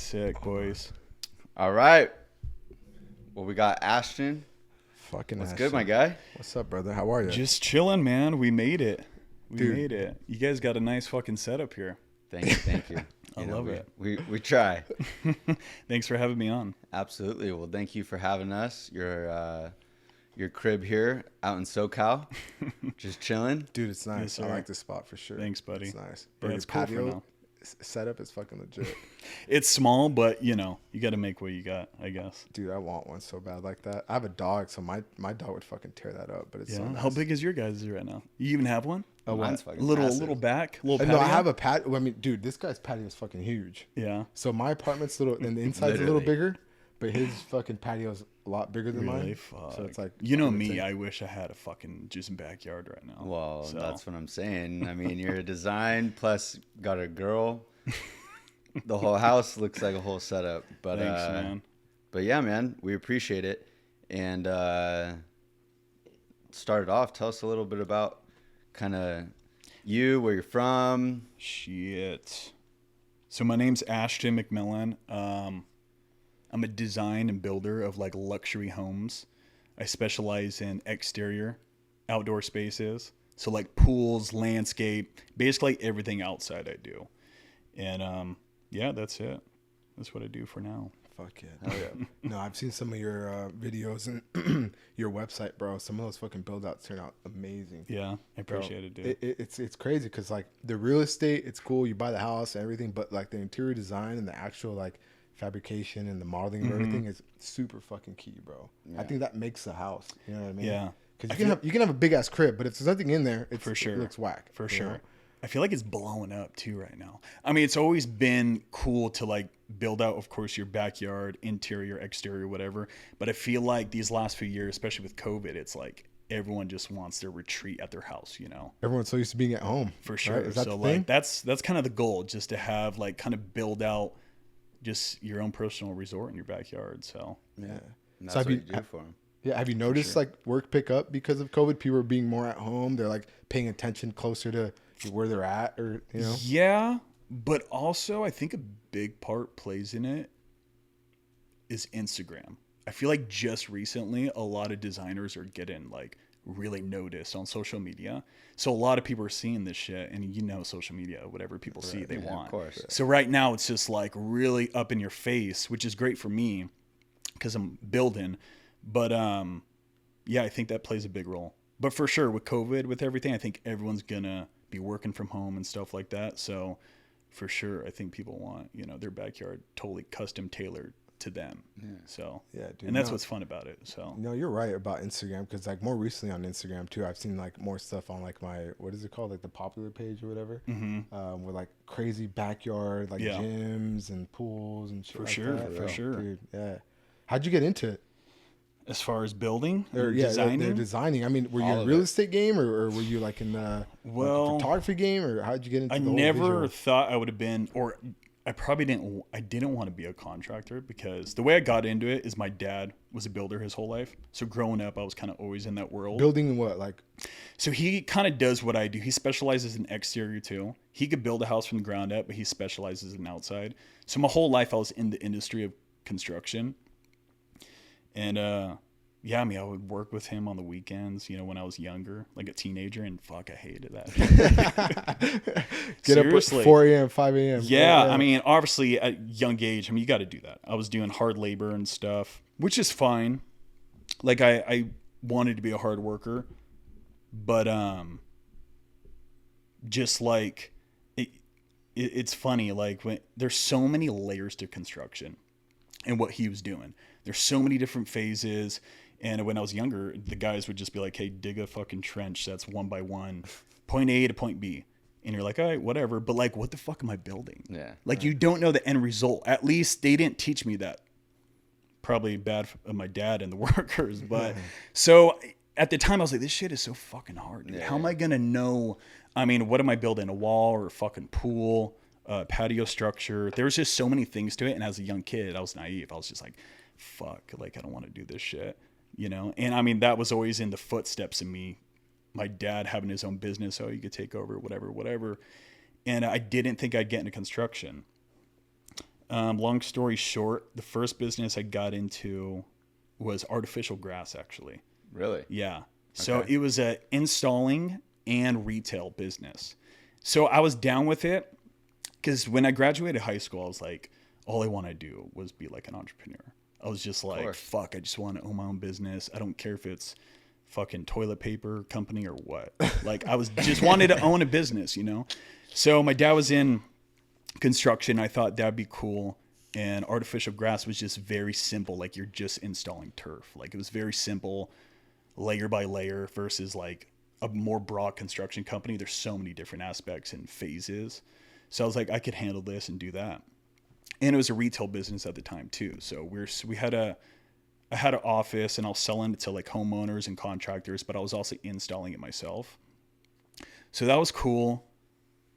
Sick, boys. All right. Well, we got Ashton. Fucking What's Ashton. good, my guy? What's up, brother? How are you? Just chilling, man. We made it. We Dude. made it. You guys got a nice fucking setup here. Thank you, thank you. I love it. We try. Thanks for having me on. Absolutely. Well, thank you for having us. Your crib here out in SoCal, just chilling. Dude, it's nice. Yes, sir. I like this spot for sure. Thanks, buddy. It's nice. Yeah, Bro, your it's cool for patio now. setup is fucking legit. It's small, but you got to make what you got, I guess. Dude, I want one so bad like that. I have a dog, so my dog would fucking tear that up. But it's so Yeah. nice. How big is your guys' right now? You even have one? Oh, Mine's what? fucking Little massive. back, little No, patio. I have a patio. I mean, dude, this guy's patio is fucking huge. Yeah. So my apartment's little, and the inside's a little Literally. bigger, but his fucking patio's a lot bigger than Really? mine. Fuck. So it's like, you know fucking me. insane. I wish I had a fucking just backyard right now. Well, So, that's what I'm saying. I mean, you're a design plus got a girl. The whole house looks like a whole setup. But thanks, man. But yeah, man, we appreciate it. And started off, tell us a little bit about kind of you, where you're from. Shit. So my name's Ashton McMillan. I'm a design and builder of like luxury homes. I specialize in exterior, outdoor spaces. So like pools, landscape, basically everything outside I do. And yeah, that's it. That's what I do for now. Fuck yeah. Hell yeah. No, I've seen some of your videos and your website, bro. Some of those fucking build outs turn out amazing. Yeah, I Bro, appreciate it, dude. It's crazy because like the real estate, it's cool. You buy the house and everything, but like the interior design and the actual like fabrication and the modeling of everything is super fucking key, bro. I Yeah. think that makes the house. You know what I mean? Yeah. Because I you can have a big ass crib, but if there's nothing in there, For sure. it looks whack. For you sure. know? I feel like it's blowing up too right now. I mean, it's always been cool to like build out, of course, your backyard, interior, exterior, whatever. But I feel like these last few years, especially with COVID, it's like everyone just wants their retreat at their house, Everyone's so used to being at home. For sure. Right? Is that So the like thing? that's kind of the goal, just to have like kind of build out just your own personal resort in your backyard. So Yeah. And that's So have what you- you do for them. Yeah, have you noticed like work pick up because of COVID? People are being more at home. They're like paying attention closer to where they're at, or Yeah, but also I think a big part plays in it is Instagram. I feel like just recently a lot of designers are getting like really noticed on social media. So a lot of people are seeing this shit, and social media, whatever people see they Yeah, want. of course. So right now it's just like really up in your face, which is great for me because I'm building. But yeah, I think that plays a big role. But for sure with COVID, with everything, I think everyone's gonna be working from home and stuff like that. So for sure, I think people want, their backyard totally custom tailored to them. Yeah. So, yeah, dude. and that's no, what's fun about it. So no, you're right about Instagram because like more recently on Instagram too, I've seen like more stuff on like my what is it called, like the popular page or whatever, with like crazy backyard like Yeah. gyms and pools and shit. For like sure, that. for sure. Dude, yeah. How'd you get into it? as far as building Or or yeah, designing, they're designing. I mean, were you All in a of real it. estate game or were you like in the Well, photography game, or how'd you get into I the whole never visual? thought I would have been, or I probably didn't. I didn't want to be a contractor because the way I got into it is my dad was a builder his whole life. So growing up, I was kind of always in that world. Building what? Like, So he kind of does what I do. He specializes in exterior too. He could build a house from the ground up, but he specializes in outside. So my whole life I was in the industry of construction. And yeah, I mean, I would work with him on the weekends, when I was younger, like a teenager, and fuck, I hated that. get up at Seriously. 4 a.m., 5 a.m. Yeah, I mean, obviously at young age, I mean, you got to do that. I was doing hard labor and stuff, which is fine. Like I wanted to be a hard worker, but just like it's funny. Like when there's so many layers to construction, and what he was doing, there's so many different phases. And when I was younger, the guys would just be like, "Hey, dig a fucking trench that's 1 by 1, point A to point B." And you're like, all right, whatever. But like, what the fuck am I building? Yeah. Like, you don't know the end result. At least they didn't teach me that. Probably bad of my dad and the workers. But so at the time I was like, this shit is so fucking hard. Dude. Yeah. How am I going to know? I mean, what am I building? A wall or a fucking pool, patio structure? There's just so many things to it. And as a young kid, I was naive. I was just like, fuck, like, I don't want to do this shit, And I mean, that was always in the footsteps of me. My dad having his own business, so you could take over, whatever. And I didn't think I'd get into construction. Long story short, the first business I got into was artificial grass, actually. Really? Yeah. So Okay. it was a installing and retail business. So I was down with it because when I graduated high school, I was like, all I want to do was be like an entrepreneur. I was just like, course. fuck, I just want to own my own business. I don't care if it's fucking toilet paper company or what. Like I was just wanted to own a business, you know? So my dad was in construction. I thought that'd be cool. And artificial grass was just very simple. Like you're just installing turf. Like it was very simple, layer by layer versus like a more broad construction company. There's so many different aspects and phases. So I was like, I could handle this and do that. And it was a retail business at the time too. So I had an office and I was selling it to like homeowners and contractors, but I was also installing it myself. So that was cool.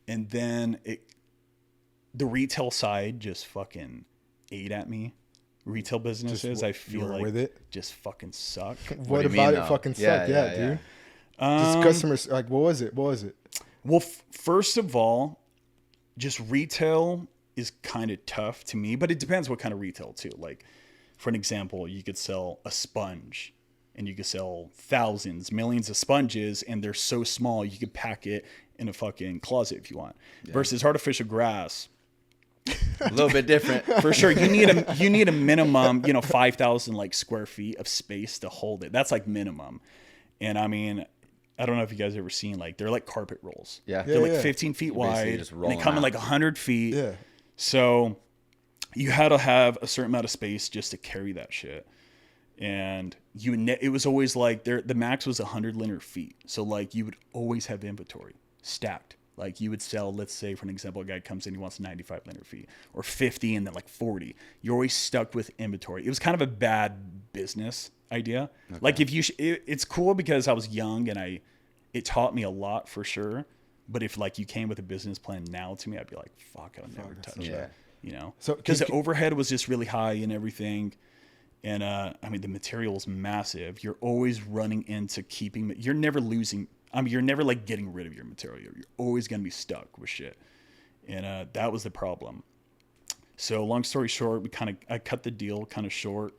And then the retail side just fucking ate at me. Retail businesses, I feel like with it? just fucking suck. What do you about mean, it though? fucking Yeah, sucked? yeah, Yeah, yeah. dude. Just customers, like, what was it? What was it? Well, first of all, just retail is kind of tough to me, but it depends what kind of retail too. Like, for an example, you could sell a sponge and you could sell thousands, millions of sponges, and they're so small you could pack it in a fucking closet if you want. Versus artificial grass, A little bit different. for sure, you need a minimum, 5,000 like square feet of space to hold it. That's like minimum. And I mean, I don't know if you guys ever seen like they're like carpet rolls. Yeah. They're like Yeah. 15 feet basically wide, just and roll they 'em come in out. like 100 feet. Yeah. So you had to have a certain amount of space just to carry that shit. And it was always like the max was 100 linear feet. So like you would always have inventory stacked. Like you would sell, let's say for an example, a guy comes in, he wants 95 linear feet or 50 and then like 40. You're always stuck with inventory. It was kind of a bad business idea. Okay. Like if it's cool because I was young and it taught me a lot for sure. But if like you came with a business plan now to me, I'd be like, fuck, I would never touch that. So because the overhead was just really high and everything. And I mean, the material is massive. You're always running into you're never losing. I mean, you're never like getting rid of your material. You're always going to be stuck with shit. And that was the problem. So long story short, I cut the deal kind of short.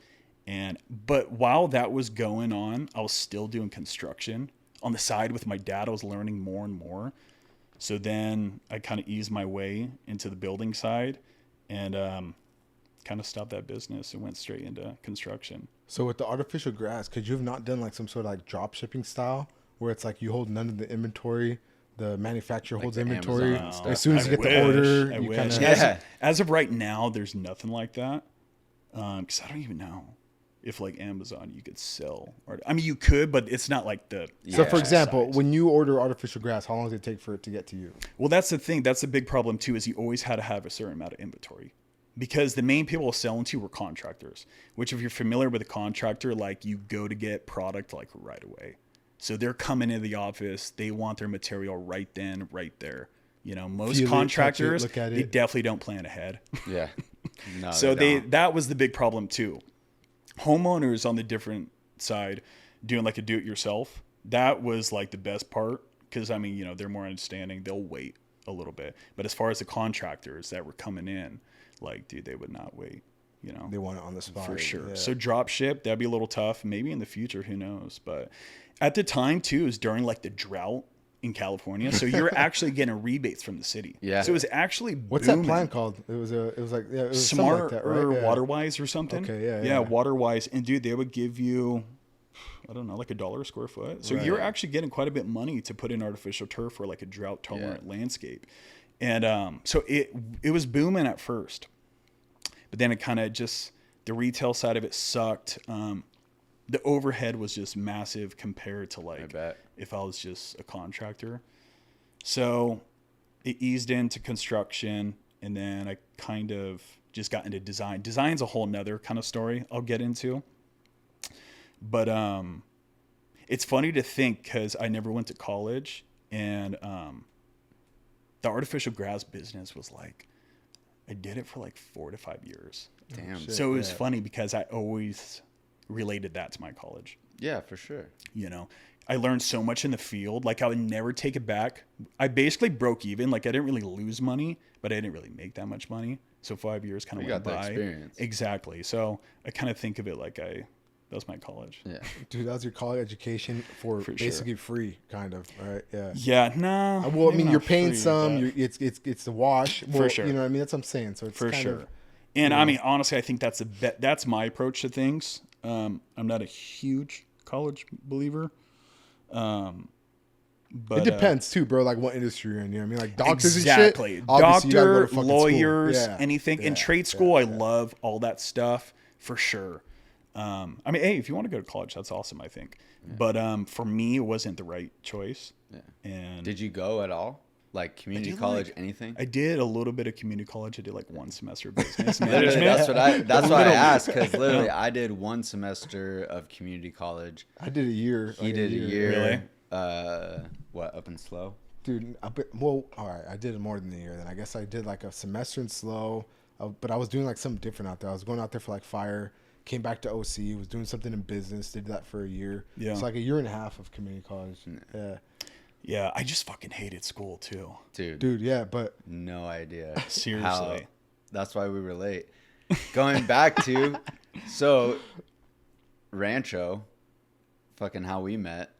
But while that was going on, I was still doing construction on the side with my dad. I was learning more and more. So then I kind of eased my way into the building side and kind of stopped that business and went straight into construction. So with the artificial grass, could you have not done like some sort of like drop shipping style where it's like you hold none of the inventory, the manufacturer holds the inventory. Amazon stuff. As soon as you get wish, the order, I you wish. kind of Yeah. As of right now, there's nothing like that. Because I don't even know if like Amazon you could sell. I mean, you could, but it's not like the. So for Yeah. example, size. when you order artificial grass, how long does it take for it to get to you? Well, that's the thing. That's the big problem too. Is you always had to have a certain amount of inventory. Because the main people I was selling to were contractors, which if you're familiar with a contractor, like you go to get product like right away. So they're coming into the office. They want their material right then, right there. Most Feel it, contractors, touch it, look at they it. definitely don't plan ahead. Yeah. No, So they don't. that was the big problem too. Homeowners on the different side doing like a do-it-yourself, that was like the best part. Because I mean, they're more understanding. They'll wait a little bit. But as far as the contractors that were coming in, like, dude, they would not wait, They want it on the spot. for sure. Yeah. So drop ship, that'd be a little tough. Maybe in the future, who knows? But at the time too, it was during like the drought in California. So you're actually getting rebates from the city. Yeah. So it was actually What's booming. that plan called? It was like it was something Smart like that, or right? Yeah. Waterwise or something. Okay, yeah, Yeah, yeah. Waterwise. And dude, they would give you, I don't know, like $1 a square foot. So you're actually getting quite a bit of money to put in artificial turf for like a drought tolerant landscape. And so it was booming at first. But then it kind of just, the retail side of it sucked. The overhead was just massive compared to like bet. if I was just a contractor. So it eased into construction, and then I kind of just got into design. Design's a whole nother kind of story I'll get into. But it's funny to think because I never went to college, and the artificial grass business was like, I did it for like 4 to 5 years. Damn. shit. So it was yeah. funny because I always related that to my college. Yeah, for sure. You know, I learned so much in the field. Like I would never take it back. I basically broke even. Like I didn't really lose money, but I didn't really make that much money. So 5 years kind of You went got the by. experience. Exactly. So I kind of think of it like that was my college. Yeah. Dude, that was your college education for basically sure. free, kind of. Right? Yeah. Yeah, nah. Well, I maybe mean, not you're paying free, some. but It's the wash. Well, sure. You know what I mean? That's what I'm saying. So it's for kind sure. of. And I mean, honestly, I think that's my approach to things. I'm not a huge college believer. But It depends too, bro. Like what industry you're in. You know what I mean? Like doctors exactly. and shit. Obviously, you gotta go Doctor, to fucking school. lawyers, Yeah. anything. In Yeah. trade school, I love all that stuff for sure. I mean, hey, if you want to go to college, that's awesome, I think. Yeah. But for me, it wasn't the right choice. Yeah. And did you go at all? Like community college, anything? I did a little bit of community college. I did like one semester of business Literally, management. that's why I asked, because literally I did one semester of community college. I did a year. He did a year. Really? What, up in SLO? Dude, well, all right. I did more than a year. Then I guess I did like a semester in SLO, but I was doing like something different out there. I was going out there for like fire. Came back to OC. Was doing something in business. Did that for a year. Yeah. It's like a year and a half of community college. Yeah. Yeah, I just fucking hated school too. Dude, yeah, but no idea. Seriously. That's why we relate. Going back to, so Rancho, fucking how we met,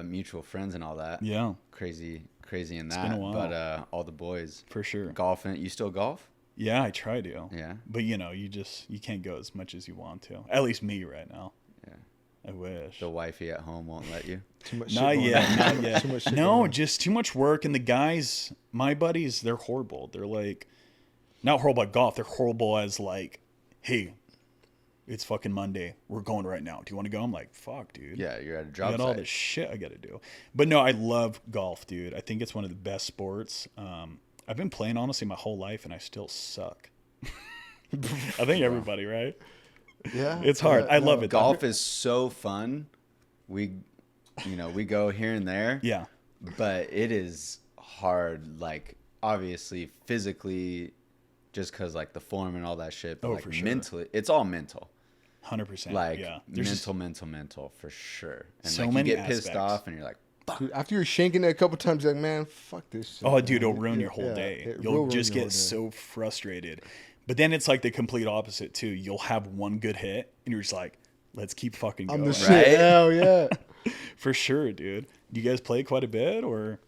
mutual friends and all that. Yeah. Crazy in that. Been a while. But all the boys. For sure. Golfing. You still golf? Yeah, I try to. Yeah. But you know, you can't go as much as you want to. At least me right now. Yeah. I wish. The wifey at home won't let you. too much. Not shit yet, going on. not yet. Too much shit No, going on. just too much work. And the guys, my buddies, they're horrible. They're like, not horrible at golf. They're horrible as like, hey, it's fucking Monday. We're going right now. Do you want to go? I'm like, fuck, dude. Yeah, you're at a I job got site. all this shit I got to do. But no, I love golf, dude. I think it's one of the best sports. I've been playing honestly my whole life, and I still suck. I think everybody, right? Yeah. It's hard. Yeah, I love it. though. Golf is so fun. We go here and there. Yeah. But it is hard, like obviously physically, just because like the form and all that shit. But like for sure. mentally, it's all mental. 100%. Like yeah. mental for sure. And So like many you get pissed aspects. off and you're like, Dude, after you're shanking it a couple times, you're like, man, fuck this shit. Oh, dude, it'll man. ruin Yeah, your whole yeah, day. it will You'll ruin just your get whole day. so frustrated. But then it's like the complete opposite too. You'll have one good hit, and you're just like, let's keep fucking going. I'm the shit. Right? Hell yeah. For sure, dude. Do you guys play quite a bit, or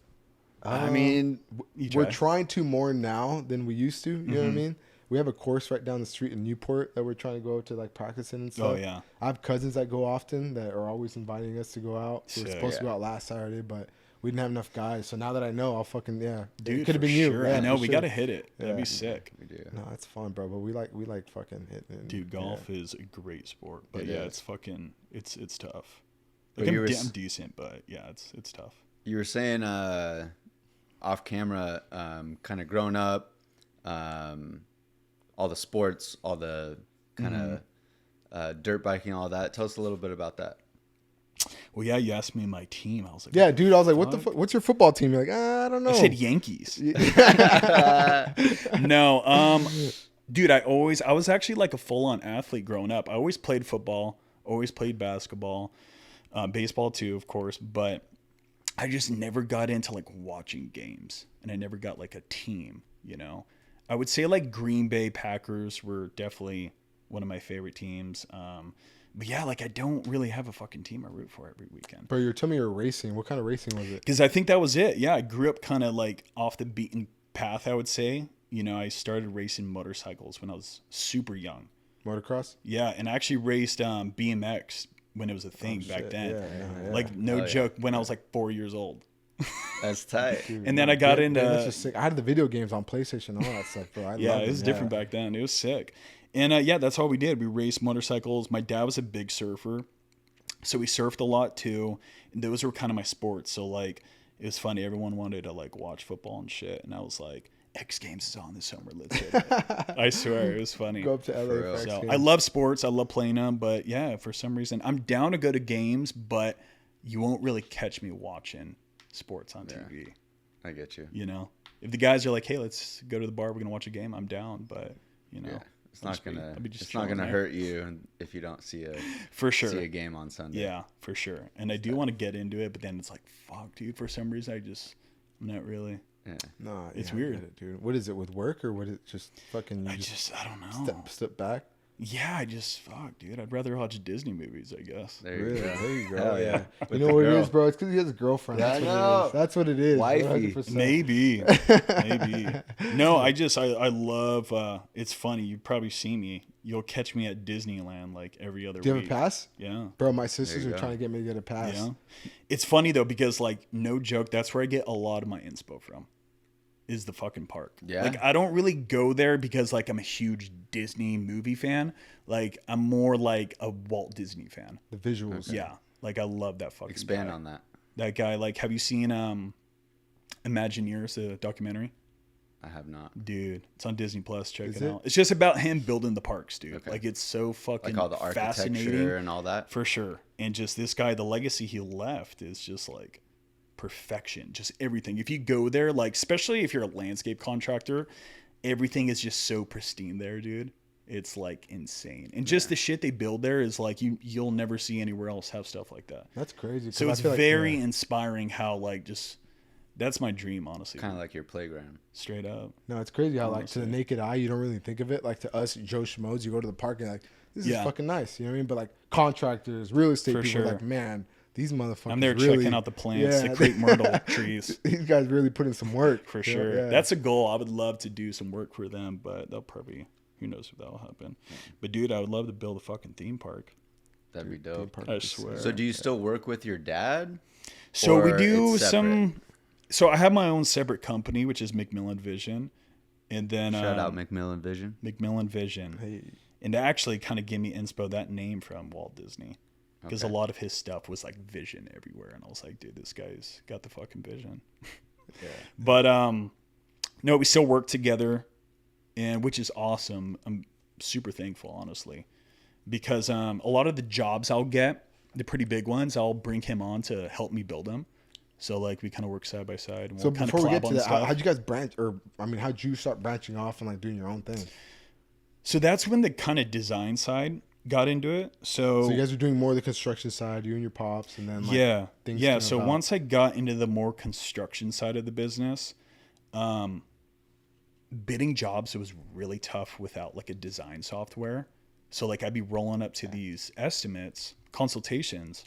I mean, you We're try? trying to more now than we used to. You know what I Mm-hmm. mean? We have a course right down the street in Newport that we're trying to go to, like practicing and stuff. Oh, yeah. I have cousins that go often that are always inviting us to go out. We were Sick. supposed to go out last Saturday, but we didn't have enough guys. So now that I know, I'll fucking it Dude, could have for been you. sure. Yeah, I know for we sure. gotta hit it. That'd Yeah. be sick. we do. No, it's fun, bro. But we like fucking hitting it. Dude, golf is a great sport, but It yeah, is. it's fucking it's tough. But Like you were I'm s- decent, but yeah, it's tough. You were saying off camera, kind of growing up, all the sports, all the kind of dirt biking, all that. Tell us a little bit about that. Well, yeah, you asked me my team. I was like, Yeah, dude. I was like, what the fuck? What's your football team? You're like, I don't know. I said Yankees. No, dude, I was actually like a full-on athlete growing up. I always played football, always played basketball, baseball too, of course, but I just never got into like watching games, and I never got like a team, you know. I would say like Green Bay Packers were definitely one of my favorite teams. But yeah, like I don't really have a fucking team I root for every weekend. Bro, you're telling me you're racing. What kind of racing was it? Because I think that was it. Yeah, I grew up kind of like off the beaten path, I would say. You know, I started racing motorcycles when I was super young. Motocross? Yeah, and I actually raced BMX when it was a thing back shit. then. Yeah. Like, no Hell yeah. joke, when I was like 4 years old. That's tight. Dude, And then I got into... that's just sick. I had the video games on PlayStation and all that stuff, bro. Yeah, loved it was them, different back then. It was sick. And yeah, that's all we did. We raced motorcycles. My dad was a big surfer, so we surfed a lot too. And those were kind of my sports. So like, it was funny. Everyone wanted to like watch football and shit, and I was like, X Games is on this summer. Let's hit it. I swear, it was funny. Go up to LA For for real. X So Games. I love sports. I love playing them. But yeah, for some reason, I'm down to go to games, but you won't really catch me watching sports on TV. I get you. You know, if the guys are like, "Hey, let's go to the bar. We're gonna watch a game," I'm down. But you know, Yeah. It's not gonna. I'll be just It's not chilling gonna there. hurt you if you don't see a For sure. see a game on Sunday. Yeah, for sure. And I do want to get into it, but then it's like, fuck, dude. For some reason, I'm not really. Yeah. No, It's I weird. get it, dude. What is it with work or what? It just fucking. I don't know. step back. Yeah, fuck, dude. I'd rather watch Disney movies, I guess. There you Really? go. There you go. Hell Yeah. yeah. You With know the what it girl. is, bro? It's because he has a girlfriend. Yeah, That's I what know. it is. That's what it is. Wifey. 100%. Maybe. Maybe. No, I love, it's funny. You've probably seen me. You'll catch me at Disneyland like every other Do you have week. a pass? Yeah. Bro, my sisters There you are go. trying to get me to get a pass. Yeah. It's funny though, because like, no joke, that's where I get a lot of my inspo from. Is the fucking park. Yeah. Like I don't really go there because like I'm a huge Disney movie fan. Like I'm more like a Walt Disney fan. The visuals. Yeah. Like I love that fucking Expand guy. on that. That guy. Like, have you seen Imagineers, the documentary? I have not. Dude, it's on Disney Plus. Check Is it it? out. It's just about him building the parks, dude. Okay. Like it's so fucking Like all the fascinating. architecture and all that. For sure. And just this guy, the legacy he left is just like perfection. Just everything. If you go there, like especially if you're a landscape contractor, everything is just so pristine there, dude. It's like insane. And just the shit they build there is like you'll never see anywhere else have stuff like that. That's crazy. 'cause So I it's feel like, very yeah. inspiring how like just that's my dream, honestly. Kind of like your playground. Straight up. No, it's crazy how like to the Honestly. naked eye you don't really think of it. Like to us Joe Schmoes, you go to the park and you're like, this is Yeah. fucking nice. You know what I mean? But like contractors, real estate For people, are sure. like, man, these motherfuckers. I'm there really, checking out the plants, Yeah. the crepe myrtle trees. These guys really put in some work. For you know? sure. Yeah. That's a goal. I would love to do some work for them, but they'll probably, who knows if that'll happen. But dude, I would love to build a fucking theme park. That'd be Theme dope. park I is sick. swear. So do you still work with your dad? So we Or do it's so I have my own separate company, which is McMillan Vision. And then Shout out McMillan Vision. McMillan Vision. Hey, And it actually kind of gave me inspo, that name from Walt Disney. Because Okay. a lot of his stuff was like vision everywhere. And I was like, dude, this guy's got the fucking vision. yeah. But no, we still work together, and which is awesome. I'm super thankful, honestly, because a lot of the jobs I'll get, the pretty big ones, I'll bring him on to help me build them. So like we kind of work side by side. And So we'll kind of before we collab get to on that, stuff. how'd you guys branch? Or I mean, how'd you start branching off and like doing your own thing? So that's when the kind of design side got into it. So you guys were doing more of the construction side, you and your pops, and then like, yeah, things yeah. came So about. once I got into the more construction side of the business, bidding jobs, it was really tough without like a design software. So like I'd be rolling up to these estimates, consultations,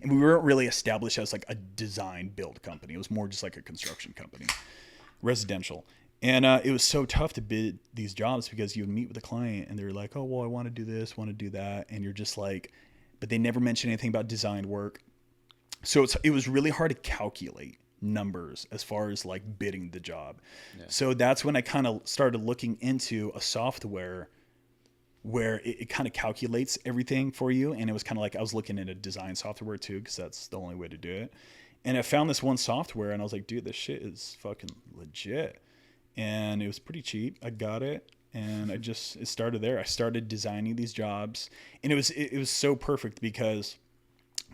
and we weren't really established as like a design build company. It was more just like a construction company, residential. And it was so tough to bid these jobs because you would meet with a client and they're like, oh, well, I want to do this, want to do that. And you're just like, but they never mention anything about design work. So it was really hard to calculate numbers as far as like bidding the job. Yeah. So that's when I kind of started looking into a software where it kind of calculates everything for you. And it was kind of like I was looking at a design software too, because that's the only way to do it. And I found this one software and I was like, dude, this shit is fucking legit. And it was pretty cheap. I got it. And it started there. I started designing these jobs, and it was so perfect because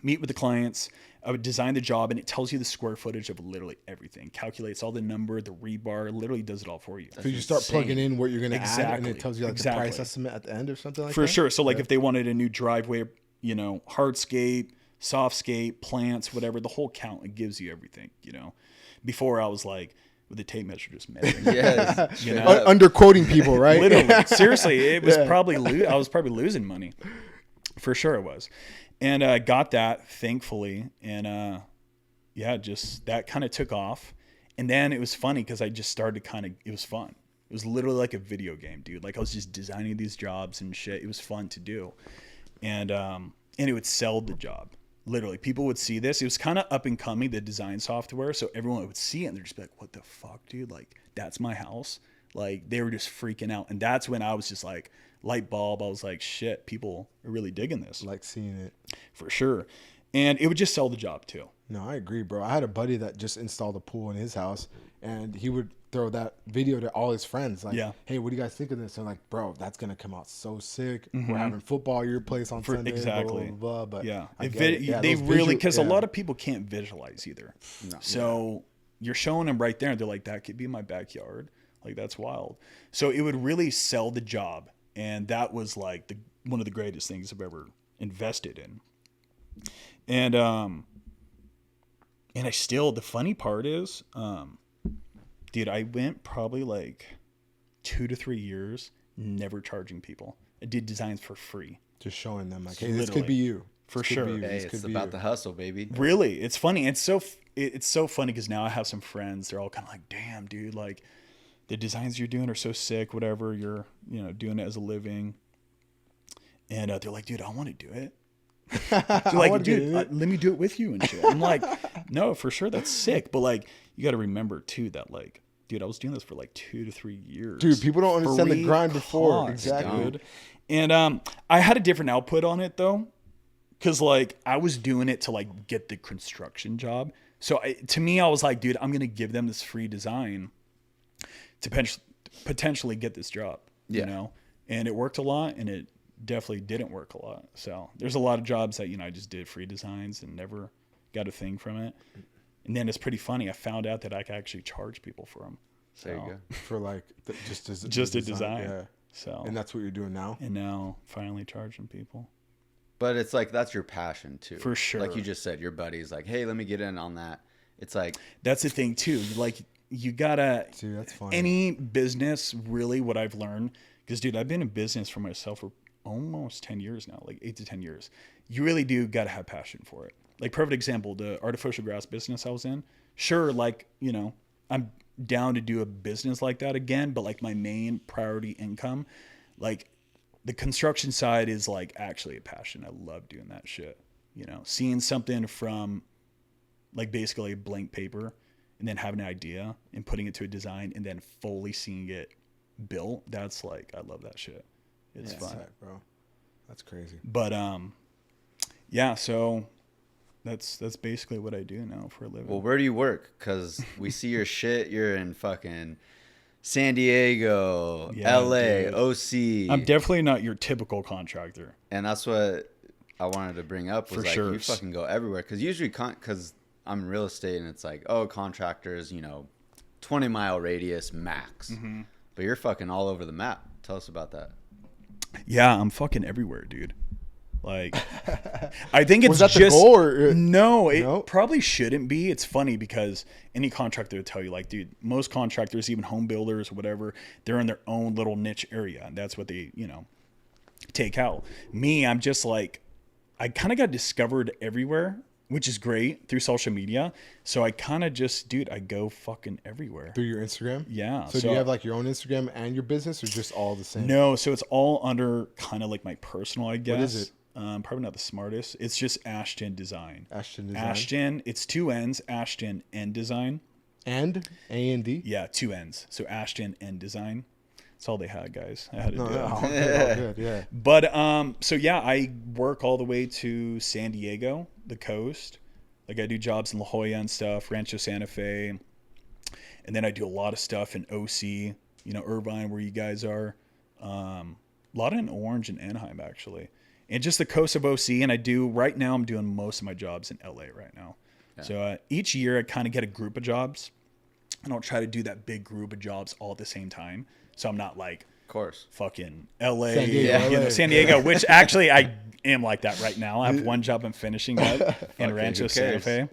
meet with the clients, I would design the job, and it tells you the square footage of literally everything, calculates all the number, the rebar, literally does it all for you. So you just start insane. plugging in what you're gonna add, and Exactly. it tells you like the Exactly. price estimate at the end or something like For that. sure. So like Yeah. if they wanted a new driveway, you know, hardscape, softscape, plants, whatever, the whole count, it gives you everything, you know. Before I was like, with the tape measure just measuring. Yes. You straight know? up. Underquoting people, right? Literally, seriously, it was Yeah. probably I was probably losing money, for sure it was, and I got that thankfully, and yeah, just that kind of took off, and then it was funny because I just started it was fun. It was literally like a video game, dude. Like I was just designing these jobs and shit. It was fun to do, and it would sell the job. Literally, people would see this. It was kind of up and coming, the design software. So everyone would see it and they'd just be like, what the fuck, dude? Like, that's my house. Like, they were just freaking out. And that's when I was just like, light bulb. I was like, shit, people are really digging this. Like seeing it. For sure. And it would just sell the job too. No, I agree, bro. I had a buddy that just installed a pool in his house, and he would throw that video to all his friends. Like, Yeah. hey, what do you guys think of this? And I'm like, bro, that's going to come out so sick. We're having football at your place on Sunday. Exactly. Blah, blah, blah, blah. But Yeah. I It get vid- it. Yeah, they those really, because yeah. a lot of people can't visualize either. No. So you're showing them right there and they're like, that could be my backyard. Like that's wild. So it would really sell the job, and that was like one of the greatest things I've ever invested in. And I still, the funny part is, dude, I went probably like 2 to 3 years never charging people. I did designs for free. Just showing them like, hey, this could be you. For This could sure. be you. Hey, This it's could be about you. the hustle, baby. Really, it's funny. It's so funny because now I have some friends. They're all kind of like, "Damn, dude! Like, the designs you're doing are so sick. Whatever you're, doing it as a living." And they're like, "Dude, I want to do it." They're like, "Dude, let me do it with you and shit." I'm like, "No, for sure, that's sick." But like, you got to remember too that like, dude, I was doing this for like 2 to 3 years. Dude, people don't understand the Free grind before. cost, Exactly. dude. And I had a different output on it though. Cause like I was doing it to like get the construction job. So to me, I was like, dude, I'm going to give them this free design to potentially get this job, and it worked a lot, and it definitely didn't work a lot. So there's a lot of jobs that, I just did free designs and never got a thing from it. And then it's pretty funny. I found out that I could actually charge people for them. So, There you go. For like just a design. Yeah. So, And that's what you're doing now? and now finally charging people. But it's like that's your passion too. For sure. Like you just said, your buddy's like, hey, let me get in on that. It's like, That's the thing too. Like you gotta, Dude, that's funny. any business, really what I've learned, because dude, I've been in business for myself for almost 10 years now, like 8 to 10 years. You really do got to have passion for it. Like perfect example, the artificial grass business I was in. Sure. Like, I'm down to do a business like that again, but like my main priority income, like the construction side is like actually a passion. I love doing that shit. Seeing something from like basically blank paper and then having an idea and putting it to a design and then fully seeing it built. That's like, I love that shit. It's fun. Sick, bro. That's crazy. But, yeah, so that's basically what I do now for a living. well, where do you work? Because we see your shit. You're in fucking San Diego, Yeah, LA, dude. OC. I'm definitely not your typical contractor. And that's what I wanted to bring up was For like sure. you fucking go everywhere. Because usually, because I'm in real estate and it's like, oh, contractors, 20-mile radius max. Mm-hmm. But you're fucking all over the map. Tell us about that. Yeah, I'm fucking everywhere, dude. Like, I think it's Was that just the goal or no, it No? probably shouldn't be. It's funny because any contractor would tell you, like, dude, most contractors, even home builders, whatever, they're in their own little niche area, and that's what they, take out. Me, I'm just like, I kind of got discovered everywhere, which is great through social media. So I kind of just, dude, I go fucking everywhere. Through your Instagram? Yeah. So do you have like your own Instagram and your business or just all the same? No, so it's all under kind of like my personal, I guess. What is it? Probably not the smartest. It's just Ashton Design. Ashton Design. Ashton, it's 2 N's, Ashton and Design. And A&D? Yeah, 2 N's. So Ashton and Design. That's all they had, guys. I had to No, do no, it. all good, all good, yeah. But so yeah, I work all the way to San Diego, the coast. Like I do jobs in La Jolla and stuff, Rancho Santa Fe. And then I do a lot of stuff in OC, Irvine, where you guys are. A lot in Orange and Anaheim, actually. And just the coast of OC. And right now, I'm doing most of my jobs in LA right now. Yeah. So each year, I kind of get a group of jobs. I don't try to do that big group of jobs all at the same time. So I'm not like, Of course. fucking LA, San Diego, LA. San Diego, which actually I am like that right now. I have one job I'm finishing up in Rancho who Santa cares? Fe,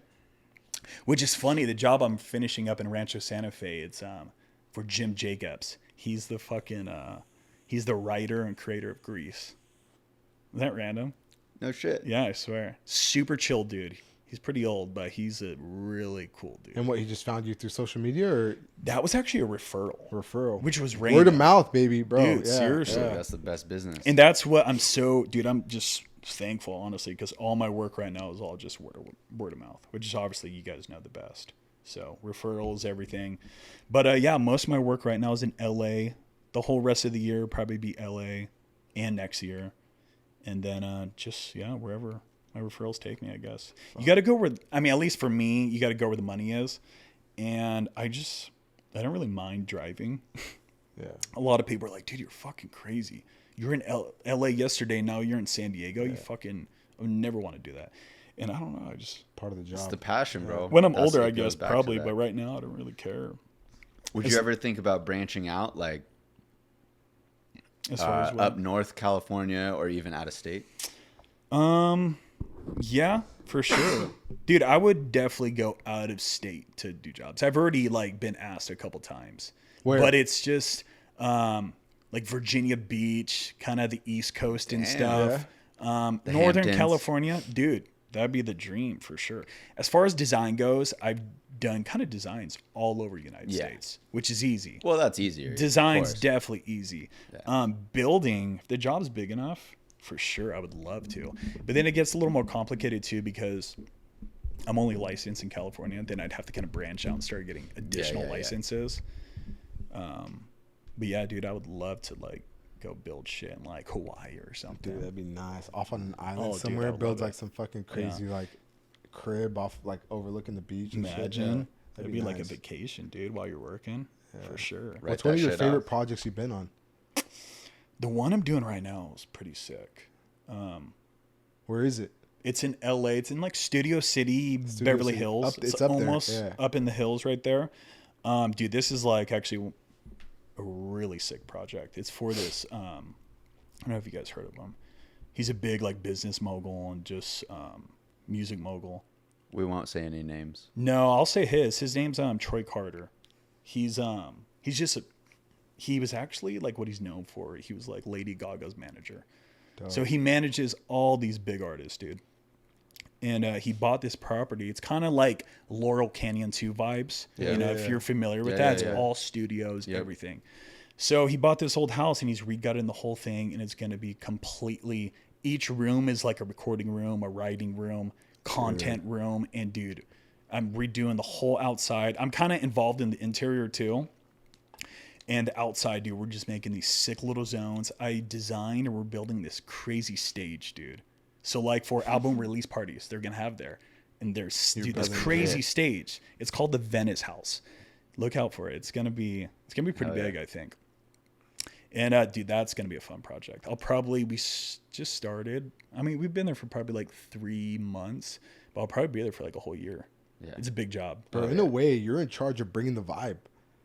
which is funny. The job I'm finishing up in Rancho Santa Fe, it's for Jim Jacobs. He's the fucking he's the writer and creator of Grease. Is that random? No shit. Yeah, I swear. Super chill dude. He's pretty old, but he's a really cool dude. And what, he just found you through social media or That was actually a referral, which was random. word of mouth, baby, bro? Dude, Yeah, seriously. yeah. That's the best business. And that's what I'm just thankful, honestly, because all my work right now is all just word of mouth, which is obviously you guys know the best. So referrals, everything. But yeah, most of my work right now is in LA. The whole rest of the year probably be LA and next year. And then just, yeah, wherever my referrals take me, I guess. You got to go where, at least for me, you got to go where the money is. And I don't really mind driving. Yeah. A lot of people are like, dude, you're fucking crazy. You're in LA yesterday. Now you're in San Diego. You fucking, I would never want to do that. And I don't know. I just, Part of the job. It's the passion, bro. when I'm That's older, what I goes guess back to probably, that. but right now I don't really care. Would you ever think about branching out, like As far as what? up north California or even out of state? Yeah, for sure. Dude, I would definitely go out of state to do jobs. I've already like been asked a couple times. Where? But it's just like Virginia Beach, kind of the East Coast and stuff. The Northern Hamptons. California, dude, that'd be the dream for sure. As far as design goes, I've done kind of designs all over the United States, which is easy. Well, that's easier. Design's of course. definitely easy. Building, if the job's big enough, for sure, I would love to. But then it gets a little more complicated too because I'm only licensed in California. Then I'd have to kind of branch out and start getting additional licenses. But yeah, dude, I would love to like go build shit in like Hawaii or something. Dude, that'd be nice. Off on an island Oh, dude, somewhere, I would build love like it. some fucking crazy like crib off like overlooking the beach and shit. Imagine. Yeah, That'd be like a nice. vacation, dude, while you're working. For sure. Write What's one that of your shit favorite off. projects you've been on? The one I'm doing right now is pretty sick. Where is it? It's in LA. It's in like Studio City, Beverly City. Hills. It's up there, almost yeah. up in the hills right there. Dude, this is like actually a really sick project. It's for this. I don't know if you guys heard of him. He's a big like business mogul and just music mogul. We won't say any names. No, I'll say his. His name's Troy Carter. He's just he was actually like what he's known for. He was like Lady Gaga's manager. So he manages all these big artists, dude. And he bought this property. It's kind of like Laurel Canyon 2 vibes. Yeah. You know, Yeah, if yeah. you're familiar with Yeah, that, yeah, it's yeah. all studios, Yep. everything. So he bought this old house and he's regutting the whole thing. And it's going to be completely, each room is like a recording room, a writing room, content room. And dude, I'm redoing the whole outside. I'm kind of involved in the interior too. And the outside, dude, we're just making these sick little zones. I designed and we're building this crazy stage, dude. So like for album release parties, they're going to have there. And there's dude, this building crazy it. stage. It's called the Venice House. Look out for it. It's going to be pretty Hell yeah. big, I think. And dude, that's going to be a fun project. Just started. I mean, we've been there for probably like 3 months, but I'll probably be there for like a whole year. Yeah. It's a big job. Bro, in a way, you're in charge of bringing the vibe.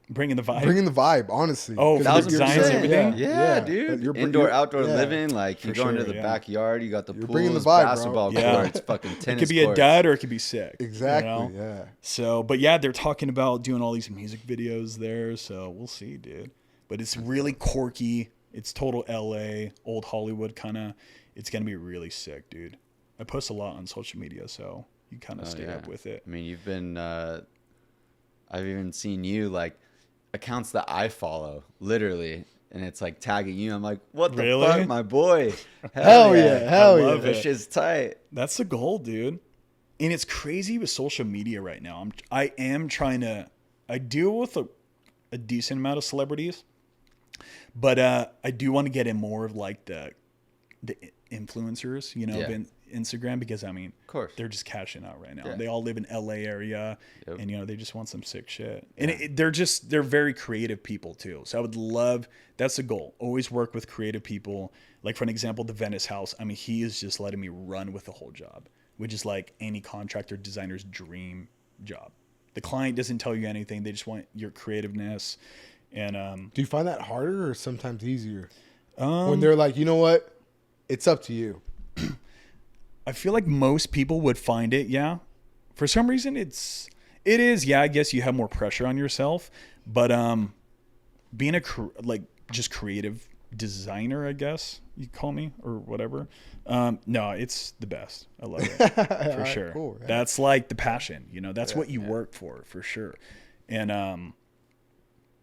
Bringing the vibe. Bringing the vibe, honestly. Oh, 'Cause for you're- designs and you're- everything? Yeah, yeah. dude. You're- Indoor, you're- outdoor yeah. living. Like you For go into sure, the yeah. backyard. You got the pools, bringing the vibe, bro. basketball Yeah. courts, fucking tennis It could be courts. a dud or it could be sick. Exactly, you know? yeah. So, but yeah, they're talking about doing all these music videos there. So we'll see, dude. But it's really quirky. It's total LA, old Hollywood kind of. It's going to be really sick, dude. I post a lot on social media, so you kind of stay up with it. I mean, you've been. I've even seen you like accounts that I follow, literally, and it's like tagging you. I'm like, what the Really? fuck, my boy? Hell yeah, hell I yeah. love That it. shit's tight. That's the goal, dude. And it's crazy with social media right now. I am trying to. I deal with a decent amount of celebrities, but I do want to get in more of like the influencers, you know, Yeah. in Instagram, because I mean, Of course. they're just cashing out right now. Yeah. They all live in LA area, Yep. and you know they just want some sick shit. And they're very creative people too. So I would love. That's the goal. Always work with creative people. Like for an example, the Venice House. I mean, he is just letting me run with the whole job, which is like any contractor designer's dream job. The client doesn't tell you anything. They just want your creativeness. And Do you find that harder or sometimes easier? When they're like, you know what? It's up to you. I feel like most people would find it, yeah. For some reason, it is, yeah. I guess you have more pressure on yourself, but being just creative designer, I guess you call me or whatever. No, it's the best. I love it for Alright, sure. cool, yeah. That's like the passion, you know. That's what you work for sure. And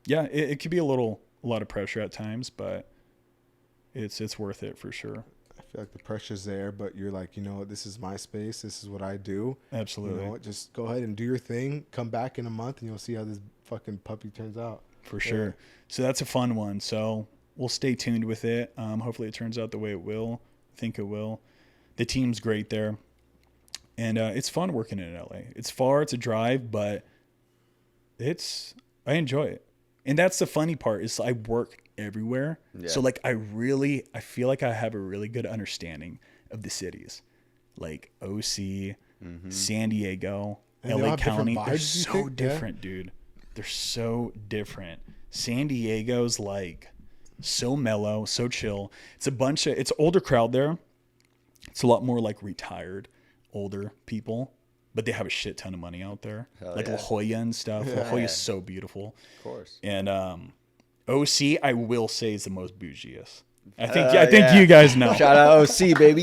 yeah, it could be a lot of pressure at times, but it's worth it for sure. I feel like the pressure's there, but you're like, you know what? This is my space. This is what I do. Absolutely. You know what? Just go ahead and do your thing. Come back in a month and you'll see how this fucking puppy turns out. For sure. So that's a fun one. So we'll stay tuned with it. Hopefully it turns out the way it will. I think it will. The team's great there. And it's fun working in LA. It's far, it's a drive, but I enjoy it. And that's the funny part is I work everywhere. Yeah. So like I feel like I have a really good understanding of the cities. Like OC, San Diego, And they all LA have different County. vibes, They're you so think? Yeah. different, dude. They're so different. San Diego's like so mellow, so chill. It's it's older crowd there. It's a lot more like retired older people, but they have a shit ton of money out there. Hell like yeah. La Jolla and stuff. La Jolla is so beautiful. Of course. And OC, I will say, is the most bougiest. I think yeah. you guys know. Shout out OC, baby.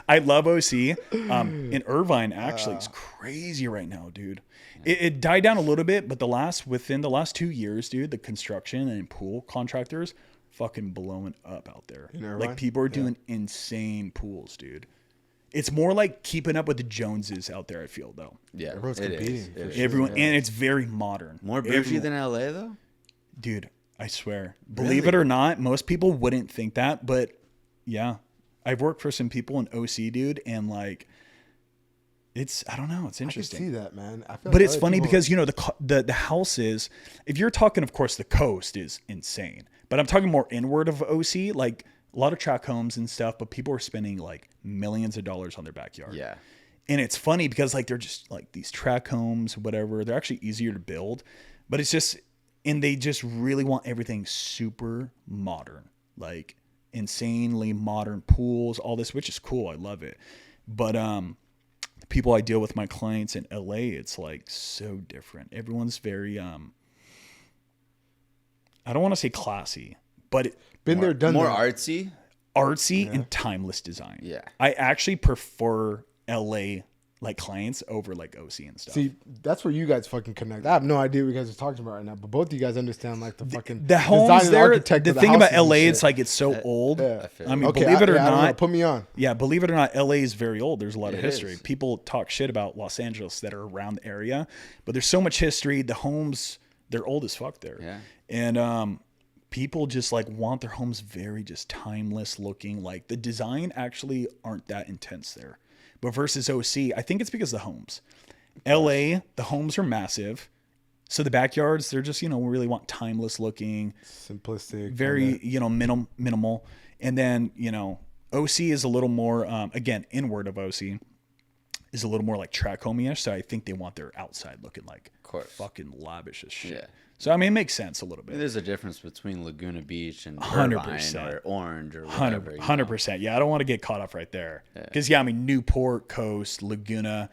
I love OC. In Irvine, actually, it's crazy right now, dude. It died down a little bit, but within the last 2 years, dude, the construction and pool contractors fucking blowing up out there. In Irvine? Like people are doing insane pools, dude. It's more like keeping up with the Joneses out there, I feel, though. Yeah, Everyone's it competing, is. for It is. sure. Everyone, and it's very modern. More bougie than LA, though? Dude, I swear. Believe it or not, most people wouldn't think that, but yeah. I've worked for some people in OC, dude, and like, I don't know, it's I can interesting. see that, man. I feel But like it's other funny people- because, you know, the houses, if you're talking, of course, the coast is insane. But I'm talking more inward of OC, like a lot of tract homes and stuff, but people are spending like millions of dollars on their backyard. Yeah. And it's funny because like they're just like these tract homes, whatever. They're actually easier to build, but it's just, and they just really want everything super modern, like insanely modern pools, all this, which is cool. I love it. But the people I deal with, my clients in LA, it's like so different. Everyone's very I don't want to say classy, but been there, done More that. artsy? artsy and timeless design. Yeah. I actually prefer LA like clients over like OC and stuff. See, that's where you guys fucking connect. I have no idea what you guys are talking about right now, but both of you guys understand like the fucking the design homes and there, architect the of thing about houses and LA, shit. it's like it's so old. Yeah. I mean, Okay, believe it or I don't know. not, Put me on. yeah, believe it or not, LA is very old. There's a lot of It history. is. People talk shit about Los Angeles that are around the area, but there's so much history. The homes, they're old as fuck there. Yeah. And people just like want their homes very just timeless looking. Like the design actually aren't that intense there. But versus OC, I think it's because of the homes. LA, the homes are massive. So the backyards, they're just, you know, really want timeless looking, Simplistic. very, kinda. you know, minimal. And then, you know, OC is a little more, again, inward of OC is a little more like track homey-ish. So I think they want their outside looking like course. fucking lavish as shit. Yeah. So, I mean, it makes sense a little bit. There's a difference between Laguna Beach and 100%. Irvine or Orange or whatever. 100%. Yeah, I don't want to get caught up right there. Because, I mean, Newport, Coast, Laguna,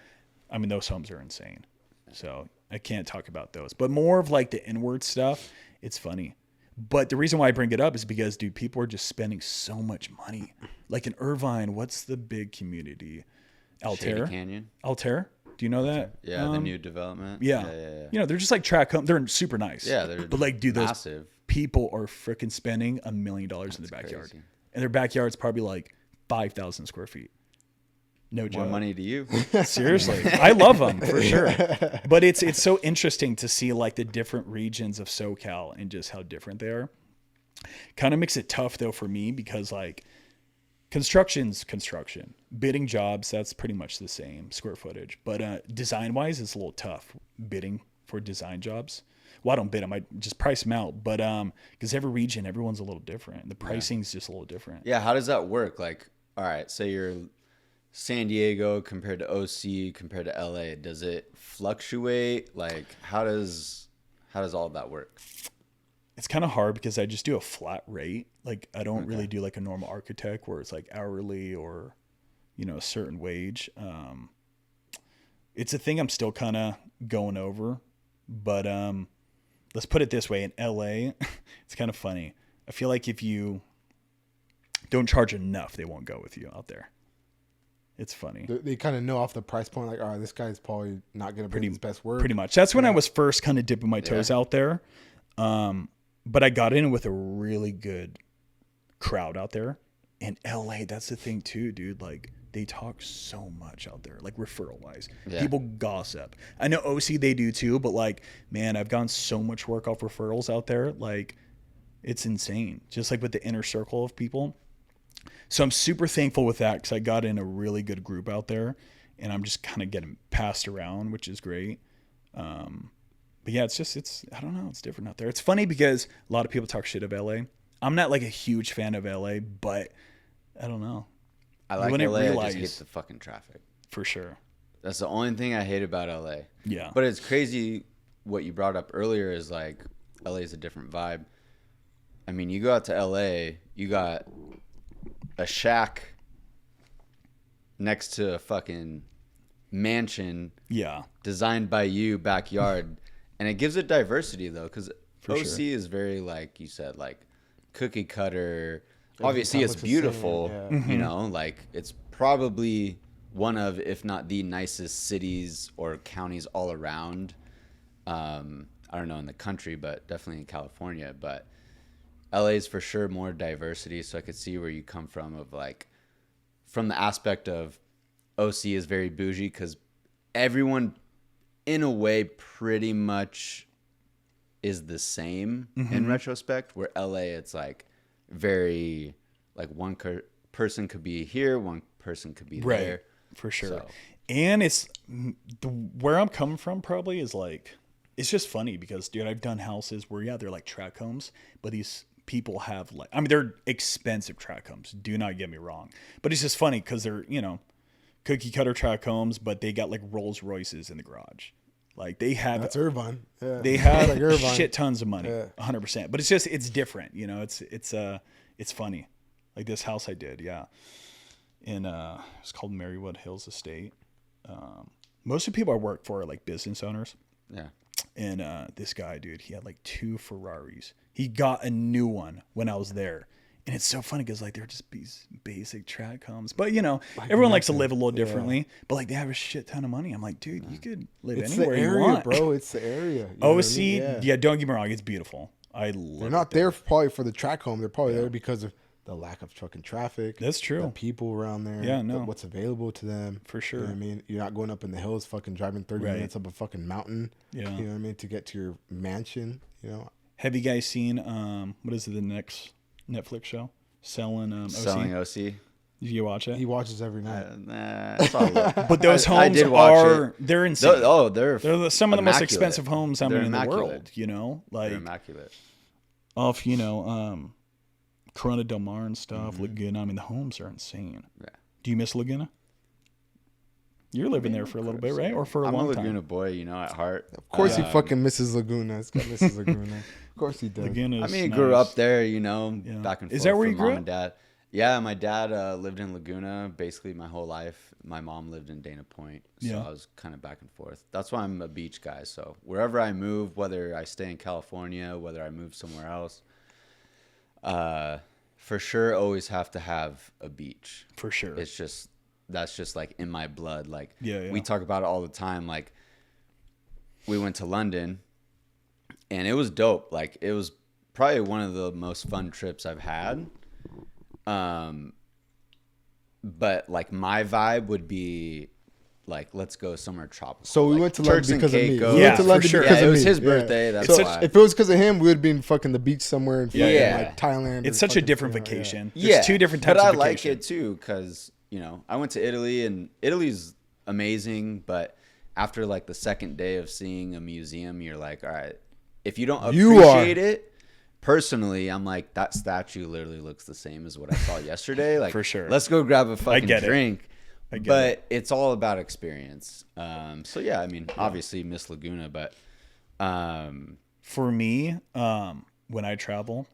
I mean, those homes are insane. So I can't talk about those. But more of like the inward stuff, it's funny. But the reason why I bring it up is because, dude, people are just spending so much money. Like in Irvine, what's the big community? Altair? Shady Canyon. Altair? Do you know that? Yeah, the new development. Yeah. You know, they're just like track home. They're super nice. Yeah, they're but like, dude, those massive. people are freaking spending $1 million in their backyard. crazy. And their backyard's probably like 5,000 square feet. No More joke. money to you. Seriously. I love them for sure. But it's so interesting to see like the different regions of SoCal and just how different they are. Kind of makes it tough though for me because like construction's construction. Bidding jobs, that's pretty much the same square footage. But design wise, it's a little tough bidding for design jobs. Well, I don't bid them. I just price them out. But because every region, everyone's a little different. The pricing's just a little different. Yeah, how does that work? Like, all right, say you're San Diego compared to OC compared to LA. Does it fluctuate? Like, how does all of that work? It's kind of hard because I just do a flat rate. Like I don't really do like a normal architect where it's like hourly or, you know, a certain wage. It's a thing I'm still kind of going over, but let's put it this way. In LA, it's kind of funny. I feel like if you don't charge enough, they won't go with you out there. It's funny. They kind of know off the price point, like, all right, this guy's probably not going to put his best word. Pretty much. That's when I was first kind of dipping my toes out there. But I got in with a really good crowd out there. In LA, that's the thing too, dude. Like they talk so much out there, like referral wise. Yeah. People gossip. I know OC they do too, but like, man, I've gotten so much work off referrals out there. Like it's insane. Just like with the inner circle of people. So I'm super thankful with that because I got in a really good group out there and I'm just kind of getting passed around, which is great. But yeah, I don't know. It's different out there. It's funny because a lot of people talk shit of LA. I'm not like a huge fan of LA, but I don't know. I like wouldn't LA, I realize- just hate the fucking traffic. For sure. That's the only thing I hate about LA. Yeah. But it's crazy what you brought up earlier is like LA is a different vibe. I mean, you go out to LA, you got a shack next to a fucking mansion Yeah. designed by you, backyard, and it gives it diversity though, because OC sure. is very, like you said, like cookie cutter. Obviously, time it's looks the beautiful, same, you know, like it's probably one of, if not the nicest cities or counties all around. I don't know in the country, but definitely in California. But LA is for sure more diversity, so I could see where you come from, of like, from the aspect of OC is very bougie because everyone in a way pretty much is the same in retrospect, where LA it's like very like one person could be here, one person could be Right. there. For sure. So- And it's where I'm coming from probably is like, it's just funny because, dude, I've done houses where, yeah, they're like tract homes, but these people have like, I mean, they're expensive tract homes. Do not get me wrong. But it's just funny because they're, you know, cookie cutter tract homes, but they got like Rolls Royces in the garage. Like they have, That's Irvine. Yeah. they have like Irvine. shit tons of money, Yeah. 100%. But it's just, it's different, you know. It's funny. Like this house I did, yeah, in it's called Marywood Hills Estate. Most of the people I work for are like business owners, Yeah. and this guy, dude, he had like 2 Ferraris. He got a new one when I was there. And it's so funny because like they're just these basic track homes, but you know, everyone likes to live a little differently. But like they have a shit ton of money. I'm like, dude, you could live It's the anywhere you area, want, bro. It's the area. You know what I OC, mean? yeah. Don't get me wrong, it's beautiful. I love. They're not there probably for the track home. They're probably there because of the lack of fucking traffic. That's true. The people around there. Yeah, no. What's available to them. For You sure. know what I mean? You're not going up in the hills, fucking driving 30 Right. minutes up a fucking mountain. Yeah. You know what I mean? To get to your mansion. You know? Have you guys seen what is it, the next Netflix show? Selling OC. Selling OC. Did you watch it? He watches every night. Nah, that's all good. But those I homes did watch are it. they're insane. They're Some of the most immaculate. expensive homes I They're mean in the immaculate. world. You know, like They're immaculate. off Corona Del Mar and stuff, Laguna. I mean, the homes are insane. Yeah. Do you miss Laguna? You're living there for a little bit, right? Or for a I'm long a Laguna time? boy, you know, at heart. Of course he fucking misses Laguna. It's got Mrs. Laguna. Of course he does. Laguna I is mean, he nice. grew up there, you know, Yeah. back and forth. Is that where from you grew mom up? and dad. Yeah, my dad lived in Laguna basically my whole life. My mom lived in Dana Point, so Yeah. I was kind of back and forth. That's why I'm a beach guy. So wherever I move, whether I stay in California, whether I move somewhere else, for sure, always have to have a beach. For sure. That's just like in my blood. Like Yeah. we talk about it all the time. Like we went to London, and it was dope. Like it was probably one of the most fun trips I've had. But like my vibe would be like, let's go somewhere tropical. So we Like went to Turks London and because of me. Caicos. We Yeah, went to for London sure. because Yeah, of it was me. his birthday. That's It's why. If it was because of him, we would be in fucking the beach somewhere in fucking Yeah. like Thailand. It's or such a fucking, different you know, yeah. vacation. Yeah, There's 2 different types but of I like vacation. it too because you know I went to Italy, and Italy's amazing. But after like the second day of seeing a museum, you're like, all right, if you don't You are. appreciate it, personally, I'm like, that statue literally looks the same as what I saw yesterday. Like, For sure. let's go grab a fucking get it. drink. I get But it's all about experience. So yeah, I mean, obviously Miss Laguna, but For me, when I travel,